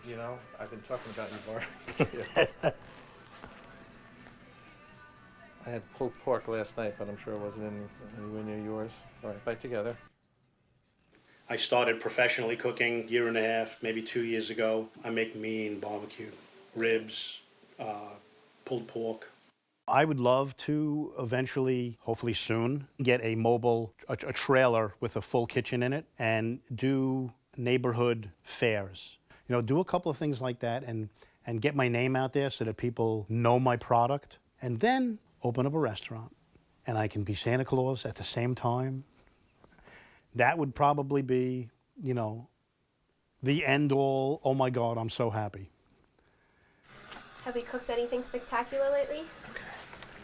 You know, I've been talking about you, Bart. I had pulled pork last night, but I'm sure it wasn't anywhere near yours. All right, bite together. I started professionally cooking a year and a half, maybe 2 years ago. I make mean barbecue, ribs, pulled pork. I would love to eventually, hopefully soon, get a mobile, a trailer with a full kitchen in it and do neighborhood fairs. You know, do a couple of things like that and get my name out there so that people know my product. And then open up a restaurant. And I can be Santa Claus at the same time. That would probably be, you know, the end all, oh my God, I'm so happy. Have we cooked anything spectacular lately?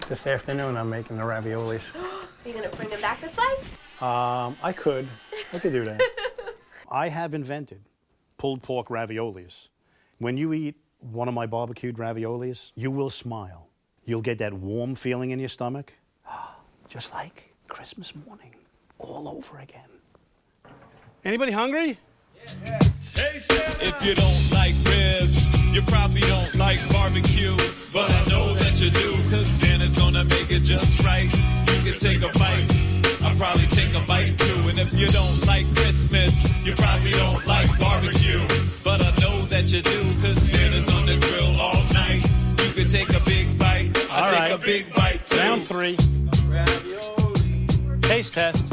This afternoon I'm making the raviolis. Are you going to bring them back this way? I could do that. I have invented pulled pork raviolis. When you eat one of my barbecued raviolis, you will smile. You'll get that warm feeling in your stomach, just like Christmas morning, all over again. Anybody hungry? If you don't like ribs, you probably don't like barbecue. But I know that you do, cause Santa's gonna make it just right. You can take a bite, I'll probably take a bite too. And if you don't like Christmas, you probably don't like barbecue. But I know that you do, cause Santa's on the grill all night. You can take a big bite, I'll take a big bite too. Round 3. Taste test.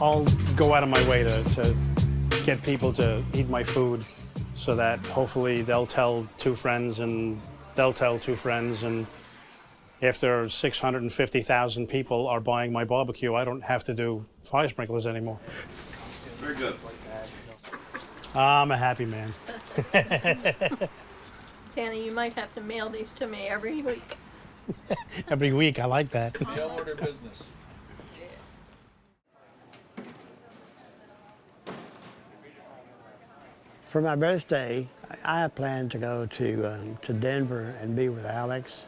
I'll go out of my way to get people to eat my food so that hopefully they'll tell 2 friends and they'll tell 2 friends, and after 650,000 people are buying my barbecue, I don't have to do fire sprinklers anymore. Very good. I'm a happy man. Santa, you might have to mail these to me every week. Every week, I like that. Mail order business. For my birthday, I have planned to go to Denver and be with Alex.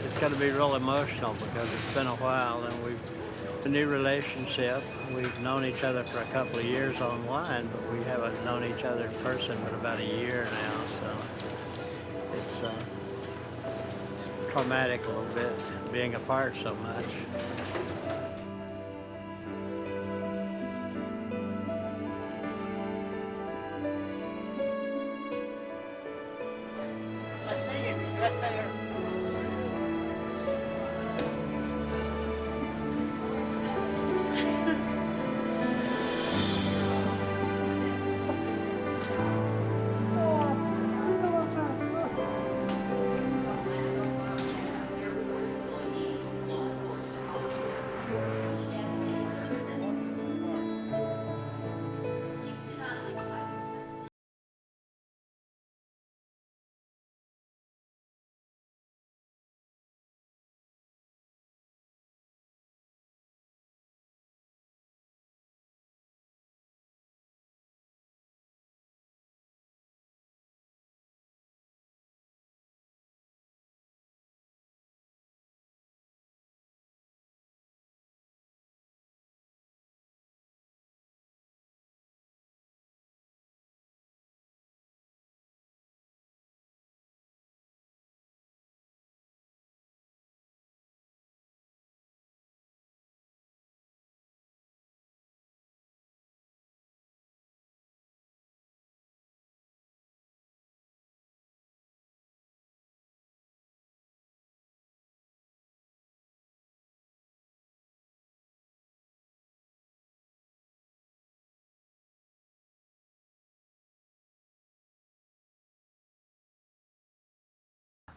It's going to be real emotional because it's been a while and we've a new relationship. We've known each other for a couple of years online, but we haven't known each other in person but about a year now. So was traumatic a little bit, being apart so much. I see him right there.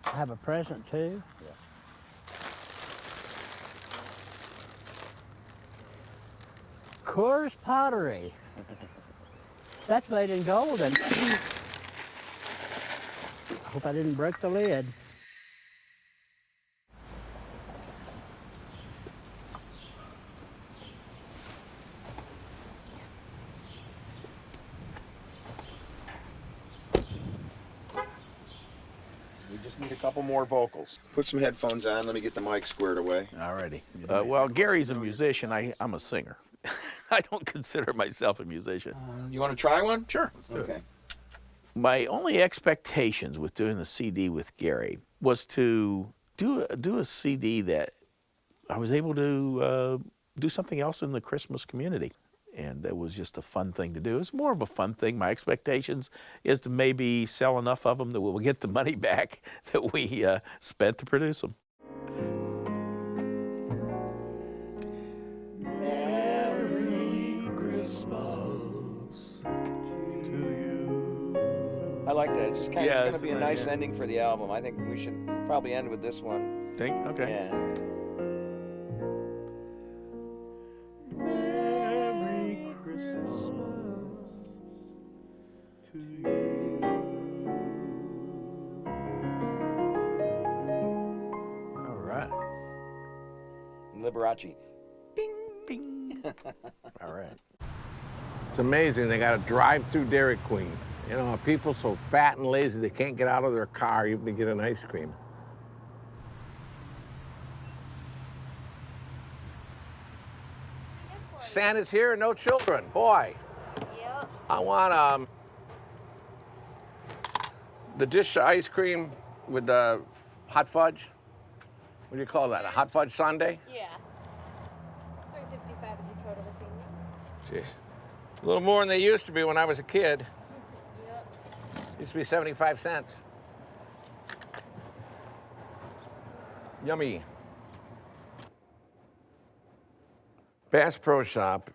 I have a present too. Coors Pottery. That's made in gold. And I hope I didn't break the lid. We just need a couple more vocals. Put some headphones on. Let me get the mic squared away. Alrighty. Well, Gary's a musician. I'm a singer. I don't consider myself a musician. You want to try one? Sure. Let's do Okay. it. My only expectations with doing the CD with Gary was to do a CD that I was able to do something else in the Christmas community. And that was just a fun thing to do. It's more of a fun thing. My expectations is to maybe sell enough of them that we'll get the money back that we spent to produce them. Merry Christmas to you. I like that. It's just kind of, Yeah, it's going it's to be a nice, nice yeah. ending for the album. I think we should probably end with this one. Think? Okay. Yeah. Merry Christmas to you. All right. Liberace. All right. It's amazing. They got a drive-through Dairy Queen. You know, people so fat and lazy they can't get out of their car even to get an ice cream. Santa's here, no children. Boy. Yep. I want the dish of ice cream with the hot fudge. What do you call that? A hot fudge sundae? Yeah. $3.55 is your total this evening. Jeez. A little more than they used to be when I was a kid. Yep. Used to be 75 cents. Yummy. Bass Pro Shop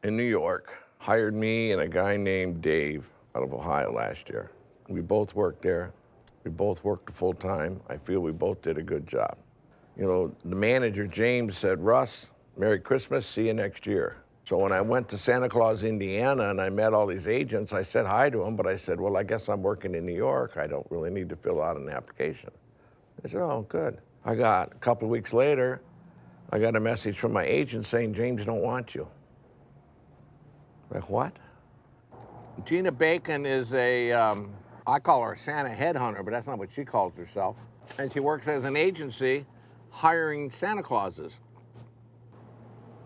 in New York hired me and a guy named Dave out of Ohio last year. We both worked there. We both worked full time. I feel we both did a good job. You know, the manager, James, said, Russ, Merry Christmas, see you next year. So when I went to Santa Claus, Indiana, and I met all these agents, I said hi to them, but I said, well, I guess I'm working in New York. I don't really need to fill out an application. They said, oh, good. I got, a couple of weeks later, I got a message from my agent saying, James don't want you. Like, what? Gina Bacon is a, I call her a Santa headhunter, but that's not what she calls herself. And she works as an agency hiring Santa Clauses.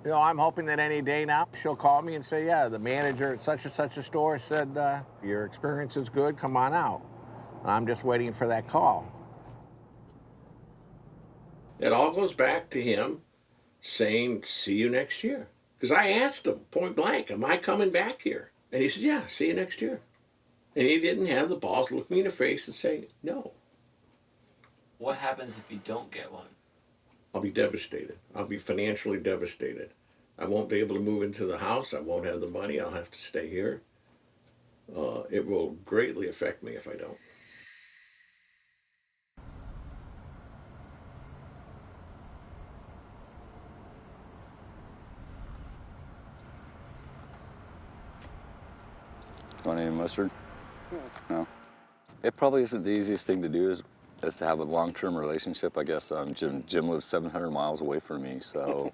You know, I'm hoping that any day now she'll call me and say, yeah, the manager at such and such a store said, your experience is good, come on out. I'm just waiting for that call. It all goes back to him saying, see you next year. Because I asked him point blank, am I coming back here? And he said, yeah, see you next year. And he didn't have the balls to look me in the face and say no. What happens if you don't get one? I'll be devastated. I'll be financially devastated. I won't be able to move into the house. I won't have the money. I'll have to stay here. It will greatly affect me if I don't. Want any mustard? No. It probably isn't the easiest thing to do is to have a long-term relationship. I guess Jim lives 700 miles away from me, so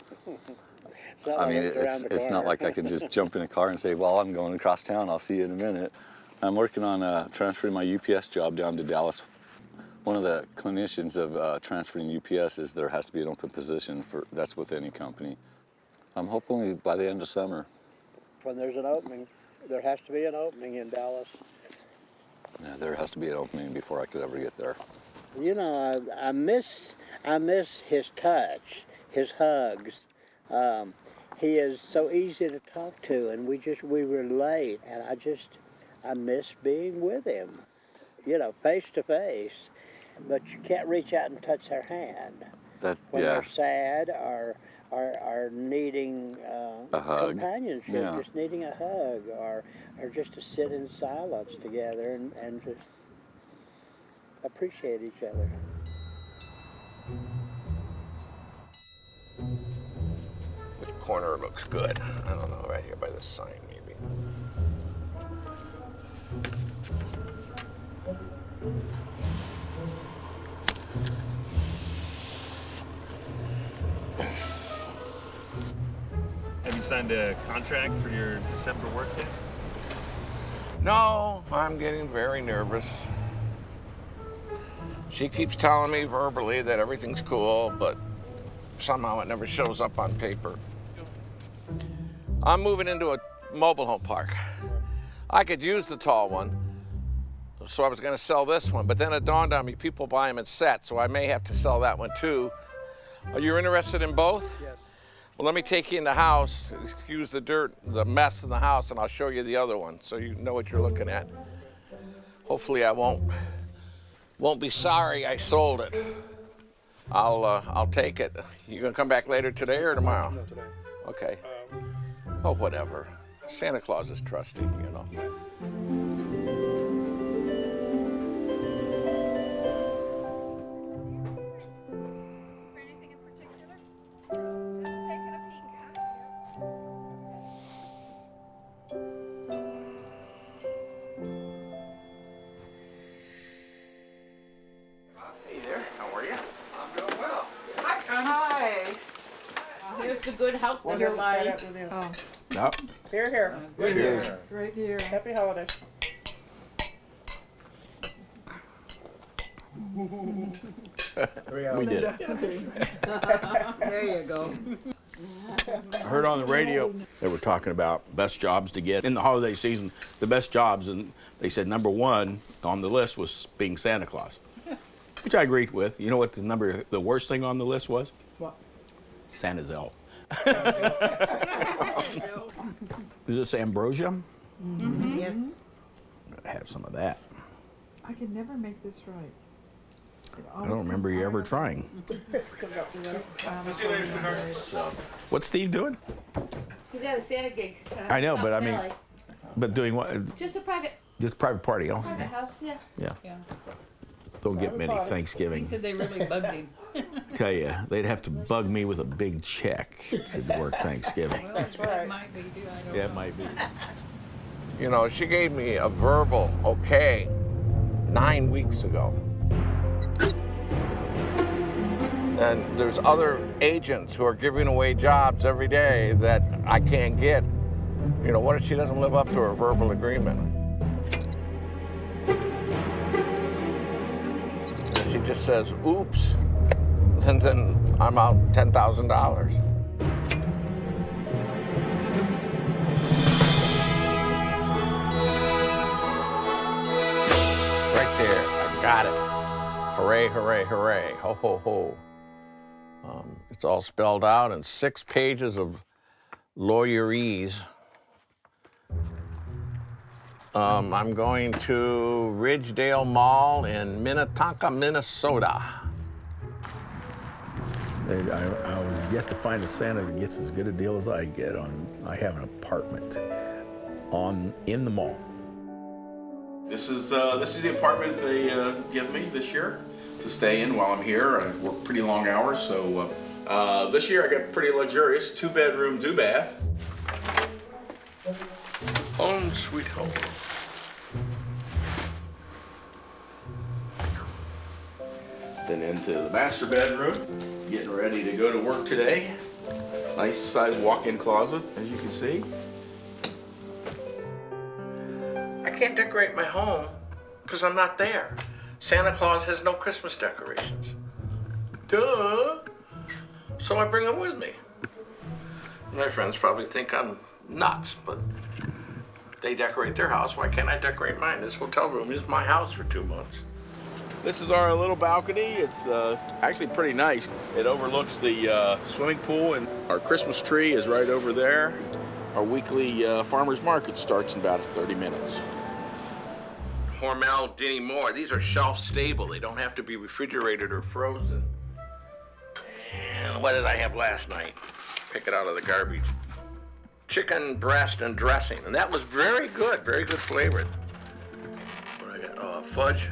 I mean it's not like I can just jump in a car and say, well, I'm going across town, I'll see you in a minute. I'm working on transferring my UPS job down to Dallas. One of the clinicians of transferring UPS is there has to be an open position that's with any company. I'm hoping by the end of summer. When there's an opening, there has to be an opening in Dallas. Yeah, there has to be an opening before I could ever get there. You know, I miss his touch, his hugs. He is so easy to talk to, and we relate, and I miss being with him. You know, face to face, but you can't reach out and touch their hand. When they're sad or needing a hug. Companionship, Yeah. just needing a hug, or just to sit in silence together and just appreciate each other. Which corner looks good? I don't know, right here by the sign maybe. Have you signed a contract for your December work yet? No, I'm getting very nervous. She keeps telling me verbally that everything's cool, but somehow it never shows up on paper. I'm moving into a mobile home park. I could use the tall one, so I was going to sell this one, but then it dawned on me people buy them in sets, so I may have to sell that one too. Are you interested in both? Yes. Well, let me take you in the house, excuse the dirt, the mess in the house, and I'll show you the other one so you know what you're looking at. Hopefully I won't be sorry I sold it. I'll take it. You gonna come back later today or tomorrow? No, today. Okay. Oh, whatever. Santa Claus is trusty, you know. Hey there, how are you? I'm doing well. Hi. Here's the good health, everybody. Oh. No. Here. Cheers. Right here. Happy holidays. We did it. There you go. I heard on the radio they were talking about best jobs to get in the holiday season, the best jobs, and they said number one on the list was being Santa Claus, which I agreed with. You know what the worst thing on the list was? What? Santa's elf. Is this ambrosia? Mm-hmm. Yes. Have some of that. I can never make this right. I don't remember you ever trying. What's Steve doing? He's at a Santa gig. I know, but I mean, but doing what? Just a private party, oh. private house, yeah. Yeah. Don't get many He Thanksgiving. said they really bugged him. Tell you, they'd have to bug me with a big check to work Thanksgiving. That's right. That might be, too. I don't know. Yeah, it might be. You know, she gave me a verbal okay 9 weeks ago. And there's other agents who are giving away jobs every day that I can't get. You know, what if she doesn't live up to her verbal agreement? If she just says, oops, then I'm out $10,000. Right there. got it. Hooray, hooray, hooray. Ho, ho, ho. It's all spelled out in 6 pages of lawyerese. I'm going to Ridgedale Mall in Minnetonka, Minnesota. I've yet to find a Santa that gets as good a deal as I get on. I have an apartment in the mall. This is the apartment they give me this year to stay in while I'm here. I work pretty long hours, so this year I got pretty luxurious 2-bedroom 2-bath. Home sweet home. Then into the master bedroom, getting ready to go to work today. Nice size walk-in closet, as you can see. I can't decorate my home because I'm not there. Santa Claus has no Christmas decorations. Duh! So I bring them with me. My friends probably think I'm nuts, but they decorate their house. Why can't I decorate mine? This hotel room is my house for 2 months. This is our little balcony. It's actually pretty nice. It overlooks the swimming pool, and our Christmas tree is right over there. Our weekly farmer's market starts in about 30 minutes. Hormel, Dinny Moore, these are shelf-stable. They don't have to be refrigerated or frozen. And what did I have last night? Pick it out of the garbage. Chicken breast and dressing, and that was very good flavor. What I got? Fudge.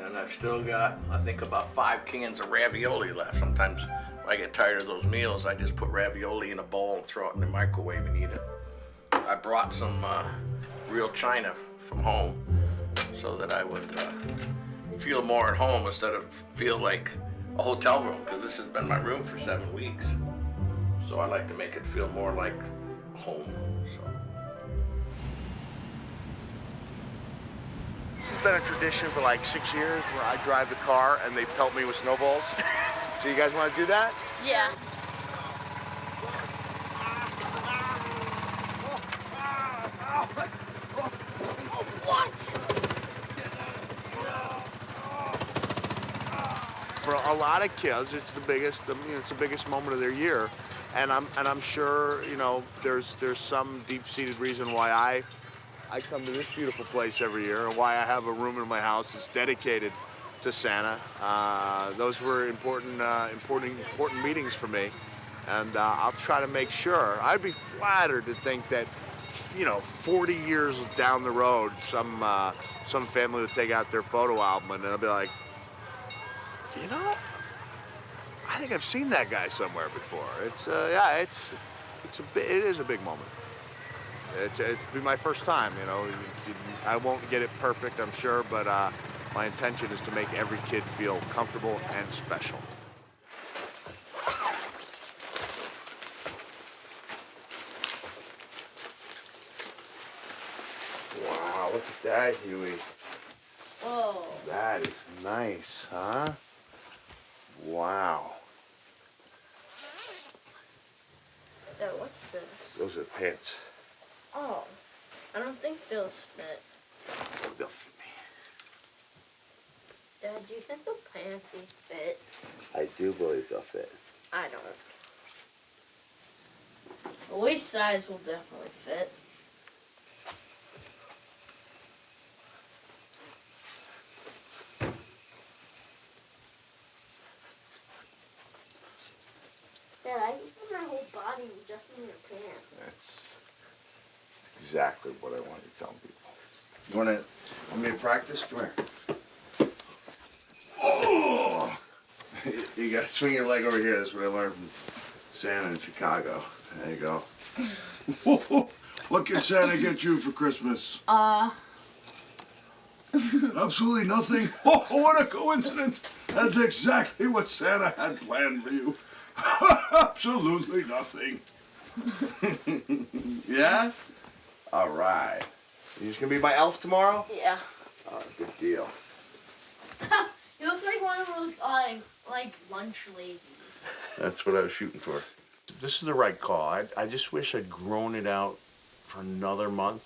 And I've still got, I think, about 5 cans of ravioli left. Sometimes when I get tired of those meals, I just put ravioli in a bowl and throw it in the microwave and eat it. I brought some real china from home so that I would feel more at home instead of feel like a hotel room, because this has been my room for 7 weeks. So I like to make it feel more like home. This has been a tradition for like 6 years where I drive the car and they pelt me with snowballs. So you guys want to do that? Yeah. What? For a lot of kids, it's the biggest. It's the biggest moment of their year, and I'm sure there's some deep-seated reason why I come to this beautiful place every year, and why I have a room in my house that's dedicated to Santa. Those were important meetings for me, and I'll try to make sure. I'd be flattered to think that, 40 years down the road, some family would take out their photo album and they'll be like, I think I've seen that guy somewhere before. It is a big moment. It'd be my first time, I won't get it perfect, I'm sure, but my intention is to make every kid feel comfortable and special. Wow, look at that, Huey. Whoa. That is nice, huh? Wow. What's this? Those are the pants. Oh, I don't think those fit. Oh, they'll fit me. Dad, do you think the pants will fit? I do believe they'll fit. I don't. The waist size will definitely fit. Dad, I can put my whole body just in your pants. That's exactly what I wanted to tell people. You want me to practice? Come here. Oh! You gotta swing your leg over here. That's what I learned from Santa in Chicago. There you go. What can Santa get you for Christmas? Absolutely nothing. Oh, what a coincidence. That's exactly what Santa had planned for you. Absolutely nothing. Yeah? All right. You just gonna be my elf tomorrow? Yeah. Oh, good deal. You look like one of those, like lunch ladies. That's what I was shooting for. This is the right call. I just wish I'd grown it out for another month.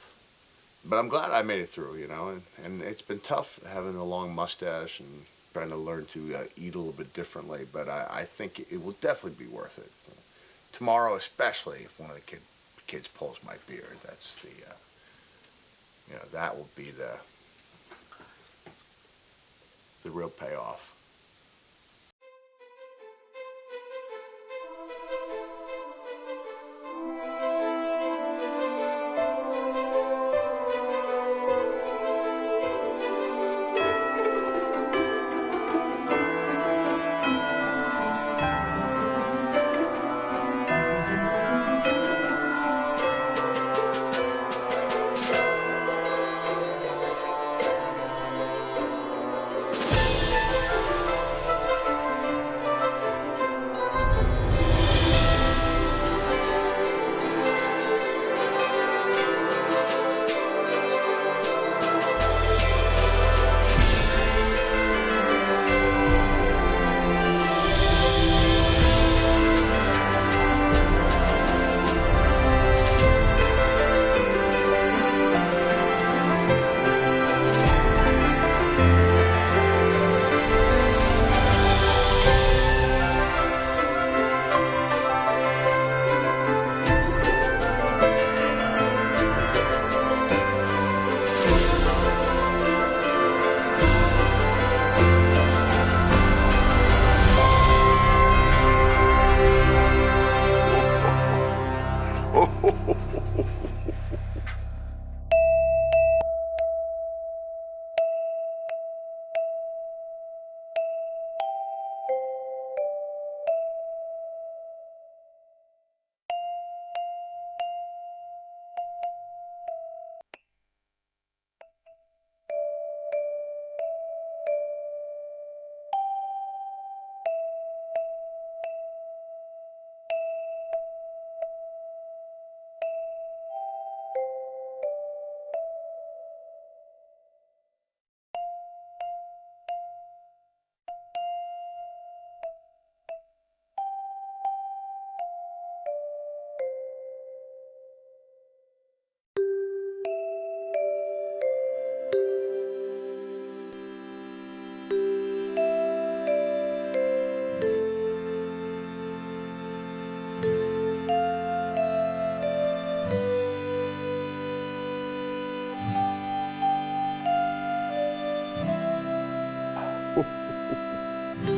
But I'm glad I made it through, you know, and it's been tough having a long mustache and trying to learn to eat a little bit differently, but I think it will definitely be worth it. Tomorrow, especially, if one of the kids pulls my beard, that's the, you know, that will be the real payoff.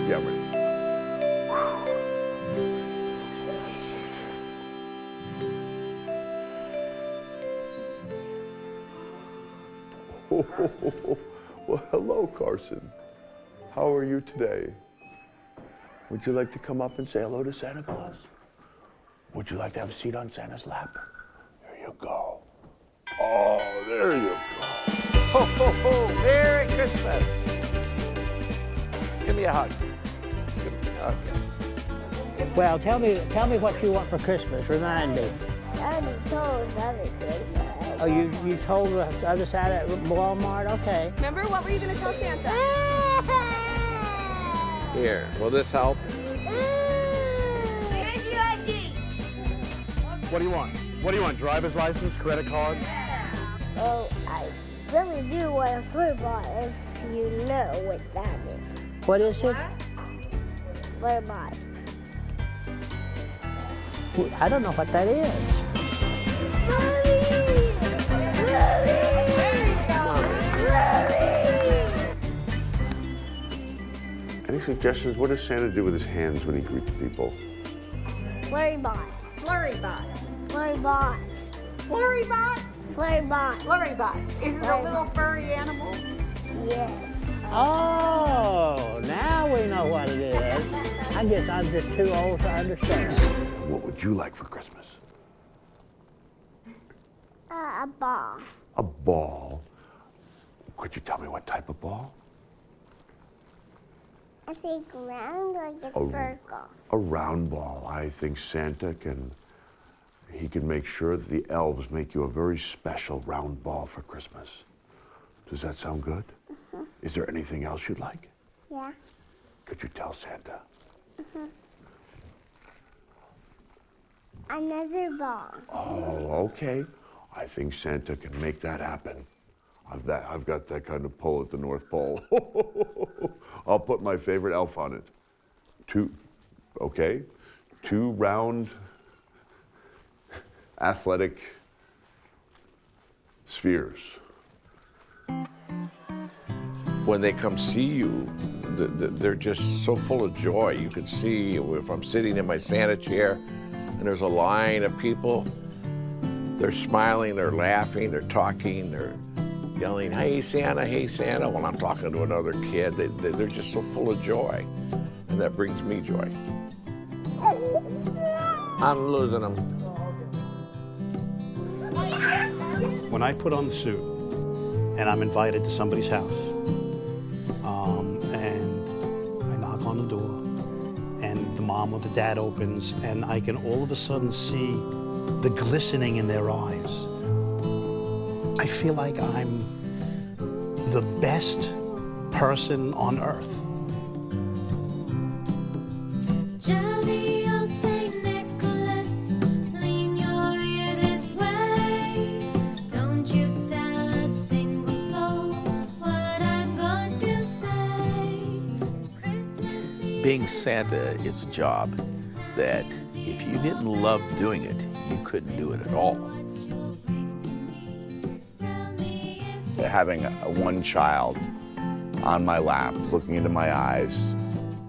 Yeah, ready. Well, hello, Carson. How are you today? Would you like to come up and say hello to Santa Claus? Would you like to have a seat on Santa's lap? There you go. Oh, there you go. Ho, ho, ho, Merry Christmas. Give me a hug. Give me a hug. Well, tell me what you want for Christmas. Remind me. I already told the other kid. Oh, you told the other side at Walmart? Okay. Remember, what were you going to tell Santa? Here, will this help? Here's your ID. What do you want? What do you want? Driver's license, credit card? Oh, I really do want a football if you know what that is. What is it? Football. I don't know what that is. Any suggestions? What does Santa do with his hands when he greets people? Flurry bot. Flurry bot. Flurry bot. Flurry bot? Flurry bot. Flurry bot. Is it a little furry animal? Yes. Oh, now we know what it is. I guess I'm just too old to understand. What would you like for Christmas? A ball. A ball. Could you tell me what type of ball? I think round like a circle. A round ball. I think Santa he can make sure that the elves make you a very special round ball for Christmas. Does that sound good? Mm-hmm. Is there anything else you'd like? Yeah. Could you tell Santa? Mm-hmm. Another ball. Oh, okay. I think Santa can make that happen. I've got that kind of pull at the North Pole. I'll put my favorite elf on it. Two round, athletic spheres. When they come see you, they're just so full of joy. You can see if I'm sitting in my Santa chair and there's a line of people, they're smiling, they're laughing, they're talking, they're yelling, hey Santa, when I'm talking to another kid. They're just so full of joy, and that brings me joy. I'm losing them. When I put on the suit and I'm invited to somebody's house, and I knock on the door, and the mom or the dad opens, and I can all of a sudden see the glistening in their eyes, I feel like I'm the best person on earth. Jolly old Saint Nicholas, lean your ear this way. Don't you tell a single soul what I'm going to say. Being Santa is a job that if you didn't love doing it, you couldn't do it at all. Having one child on my lap, looking into my eyes,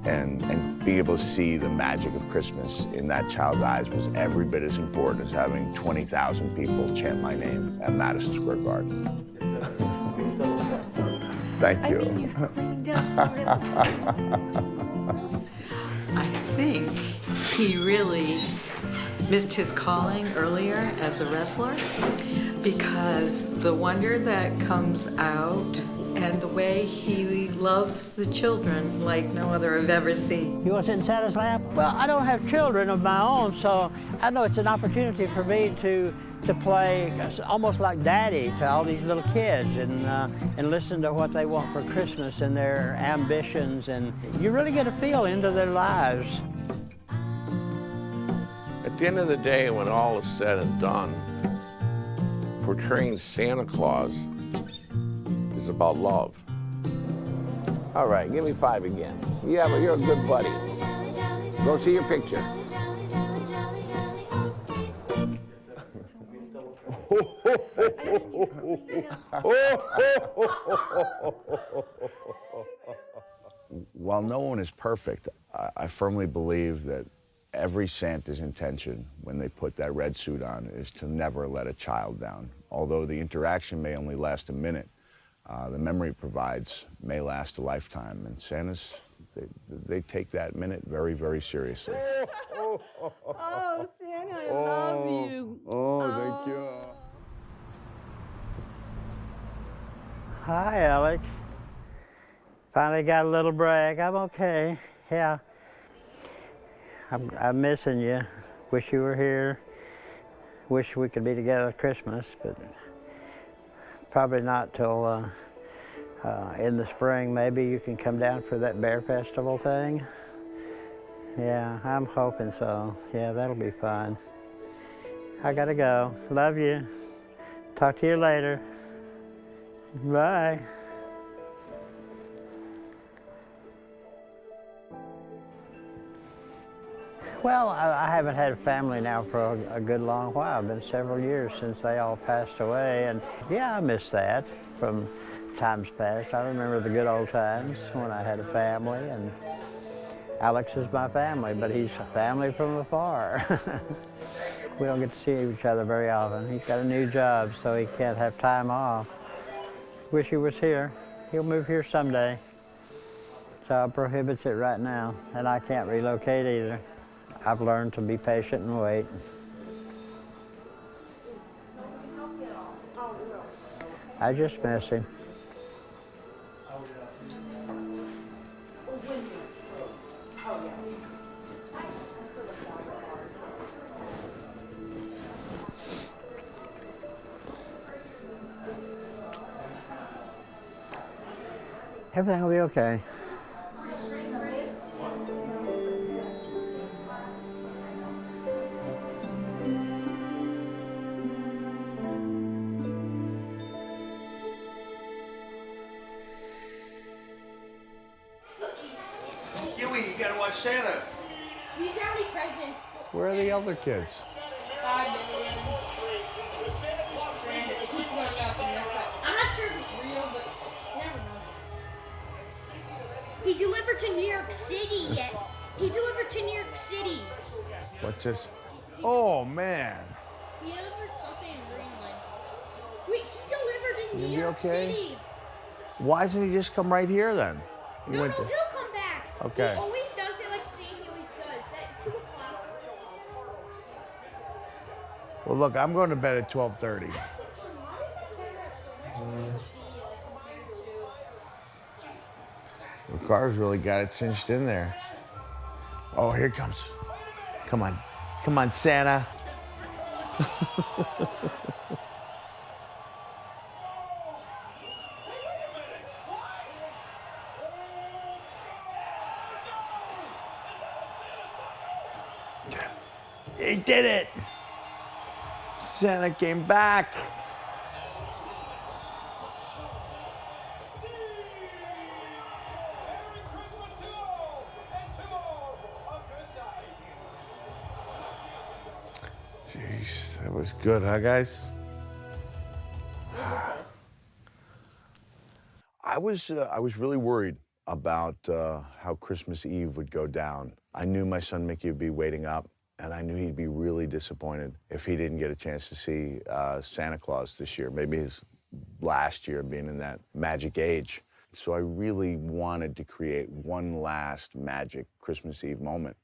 and being able to see the magic of Christmas in that child's eyes was every bit as important as having 20,000 people chant my name at Madison Square Garden. Thank you. I think he really missed his calling earlier as a wrestler, because the wonder that comes out and the way he loves the children like no other I've ever seen. You want to sit in Santa's lap? Well, I don't have children of my own, so I know it's an opportunity for me to play almost like daddy to all these little kids and listen to what they want for Christmas and their ambitions, and you really get a feel into their lives. At the end of the day, when all is said and done, portraying Santa Claus is about love. All right, give me 5 again. Yeah, but you're a good buddy. Go see your picture. While no one is perfect, I firmly believe that every Santa's intention when they put that red suit on is to never let a child down. Although the interaction may only last a minute, the memory it provides may last a lifetime. And Santa's, they take that minute very, very seriously. Oh, Santa, I love you. Thank you. Hi, Alex. Finally got a little break. I'm okay. Yeah. I'm missing you. Wish you were here. Wish we could be together at Christmas, but probably not till in the spring. Maybe you can come down for that bear festival thing. Yeah, I'm hoping so. Yeah, that'll be fun. I gotta go. Love you. Talk to you later. Bye. Well, I haven't had a family now for a good long while. It's been several years since they all passed away, and yeah, I miss that from times past. I remember the good old times when I had a family, and Alex is my family, but he's family from afar. We don't get to see each other very often. He's got a new job, so he can't have time off. Wish he was here. He'll move here someday. Job prohibits it right now, and I can't relocate either. I've learned to be patient and wait. I just miss him. Everything will be okay. Santa? These are how many presidents. Where are the other kids? 5 million. It keeps going up and that's up. I'm not sure if it's real, but you never know. He delivered to New York City yet. He delivered to New York City. What's this? Oh, man. He delivered something in Greenland. Wait, he delivered in You New be York okay? City. Why doesn't he just come right here then? He No, went no, to- he'll come back. Okay. He always does it like Sam he always does. At 2 o'clock. Well, look, I'm going to bed at 12:30. The car's really got it cinched in there. Oh, here it comes. Come on. Come on, Santa. He did it. Santa came back. Jeez, that was good, huh, guys? I was really worried about how Christmas Eve would go down. I knew my son Mickey would be waiting up, and I knew he'd be really disappointed if he didn't get a chance to see Santa Claus this year, maybe his last year being in that magic age. So I really wanted to create one last magic Christmas Eve moment.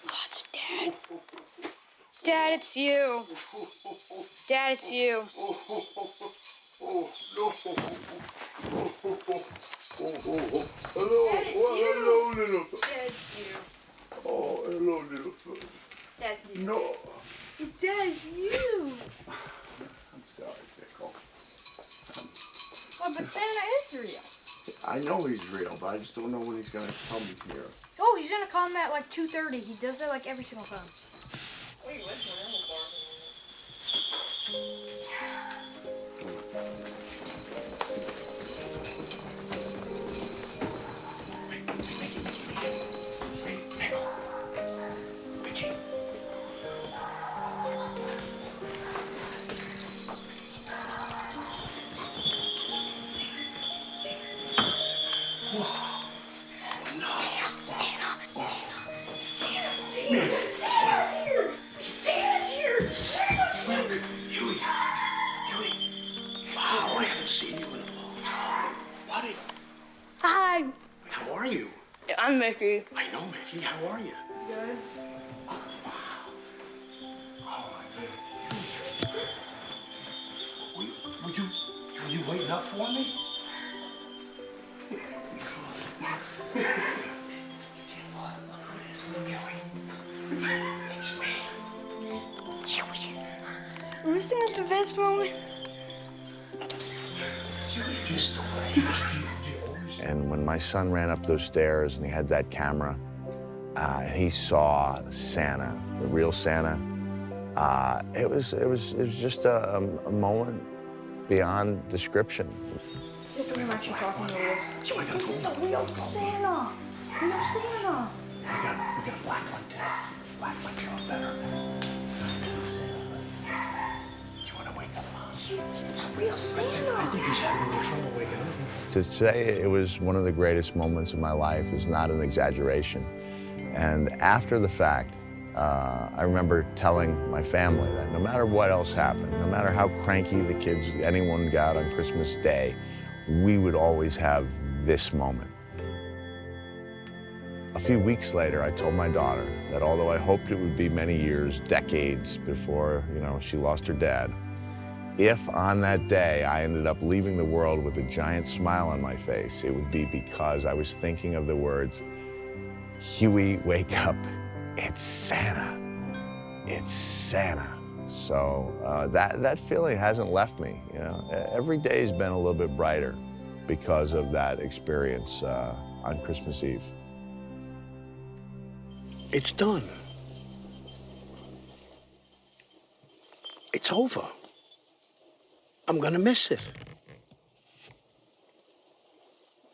Watch Dad. Dad, it's you. Dad, it's you. Hello, little. Dad's you. Oh, hello, little. That's you. No. Dad's you. I'm sorry, Pickle. Oh, but Santa is real. I know he's real, but I just don't know when he's gonna come here. Oh, he's gonna come at like 2:30. He does that like every single time. Santa's here! Santa's here! Santa's here! Huey! Wow, I haven't seen you in a long time. Buddy, Hi. how are you? I'm Mickey. I know, Mickey. How are you? Good. Were you waiting up for me? It's me. Are we singing at the best moment? And when my son ran up those stairs and he had that camera, and he saw Santa, the real Santa, it was just a moment beyond description. I'm actually talking to this. This is a real Santa. Real Santa. We got a black one too. Black one show better. You want to wake up, Mom? It's a real Santa. I think he's having a little trouble waking up. To say it was one of the greatest moments of my life is not an exaggeration. And after the fact, I remember telling my family that no matter what else happened, no matter how cranky the kids, anyone got on Christmas Day, we would always have this moment. A few weeks later, I told my daughter that although I hoped it would be many years, decades before, she lost her dad, if on that day I ended up leaving the world with a giant smile on my face, it would be because I was thinking of the words, Huey, wake up, it's Santa, it's Santa. So that feeling hasn't left me. Every day's been a little bit brighter because of that experience on Christmas Eve. It's done. it's over. I'm going to miss it.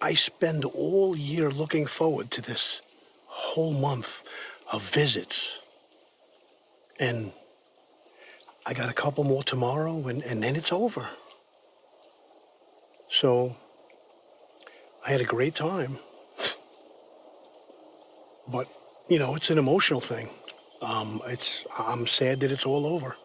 I spend all year looking forward to this whole month of visits. And I got a couple more tomorrow, and then it's over. So I had a great time. But, you know, it's an emotional thing. I'm sad that it's all over.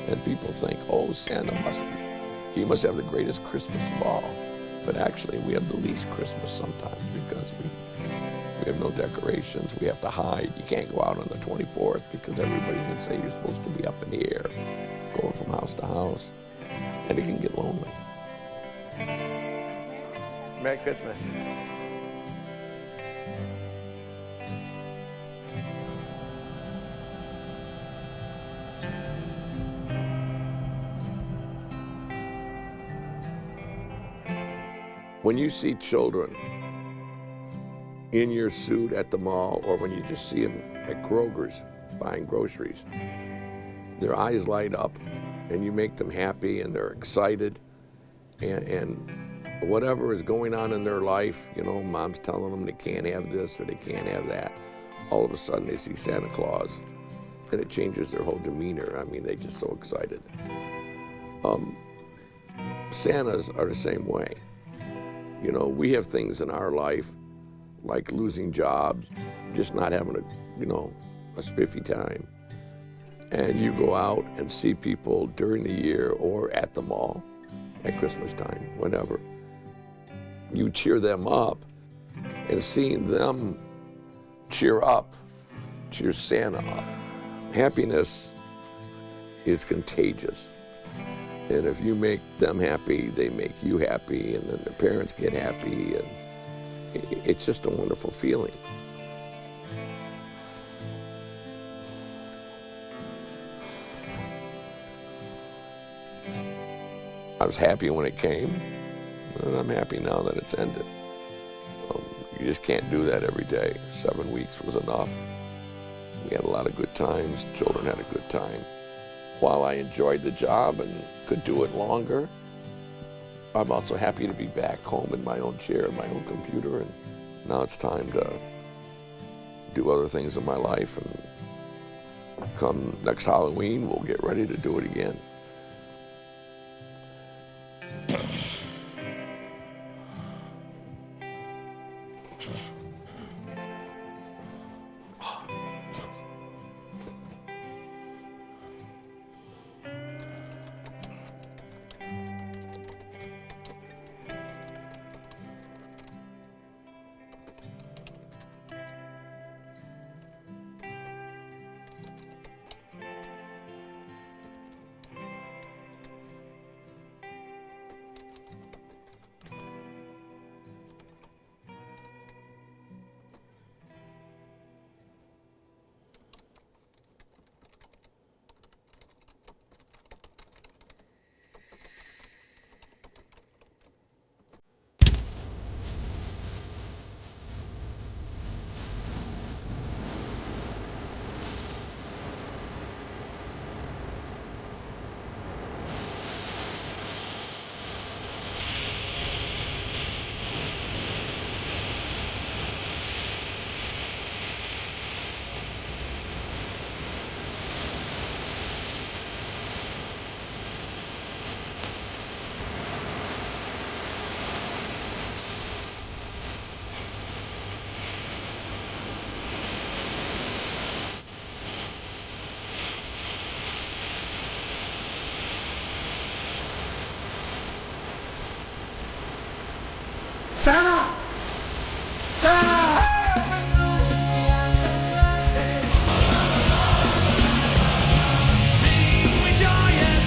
And people think, oh, Santa he must have the greatest Christmas of all. But actually, we have the least Christmas sometimes because we have no decorations. We have to hide. You can't go out on the 24th because everybody's going to say you're supposed to be up in the air, going from house to house. And it can get lonely. Merry Christmas. When you see children in your suit at the mall, or when you just see them at Kroger's buying groceries, their eyes light up and you make them happy and they're excited, and whatever is going on in their life, you know, mom's telling them they can't have this or they can't have that, all of a sudden they see Santa Claus and it changes their whole demeanor. I mean, they're just so excited. Santas are the same way. You know, we have things in our life like losing jobs, just not having a spiffy time. And you go out and see people during the year or at the mall at Christmas time, whenever. You cheer them up, and seeing them cheer up cheers Santa up. Happiness is contagious. And if you make them happy, they make you happy, and then the parents get happy, and it's just a wonderful feeling. I was happy when it came, and I'm happy now that it's ended. You just can't do that every day. 7 weeks was enough. We had a lot of good times. Children had a good time. While I enjoyed the job and could do it longer, I'm also happy to be back home in my own chair, my own computer, and now it's time to do other things in my life, and come next Halloween, we'll get ready to do it again. Santa! Santa!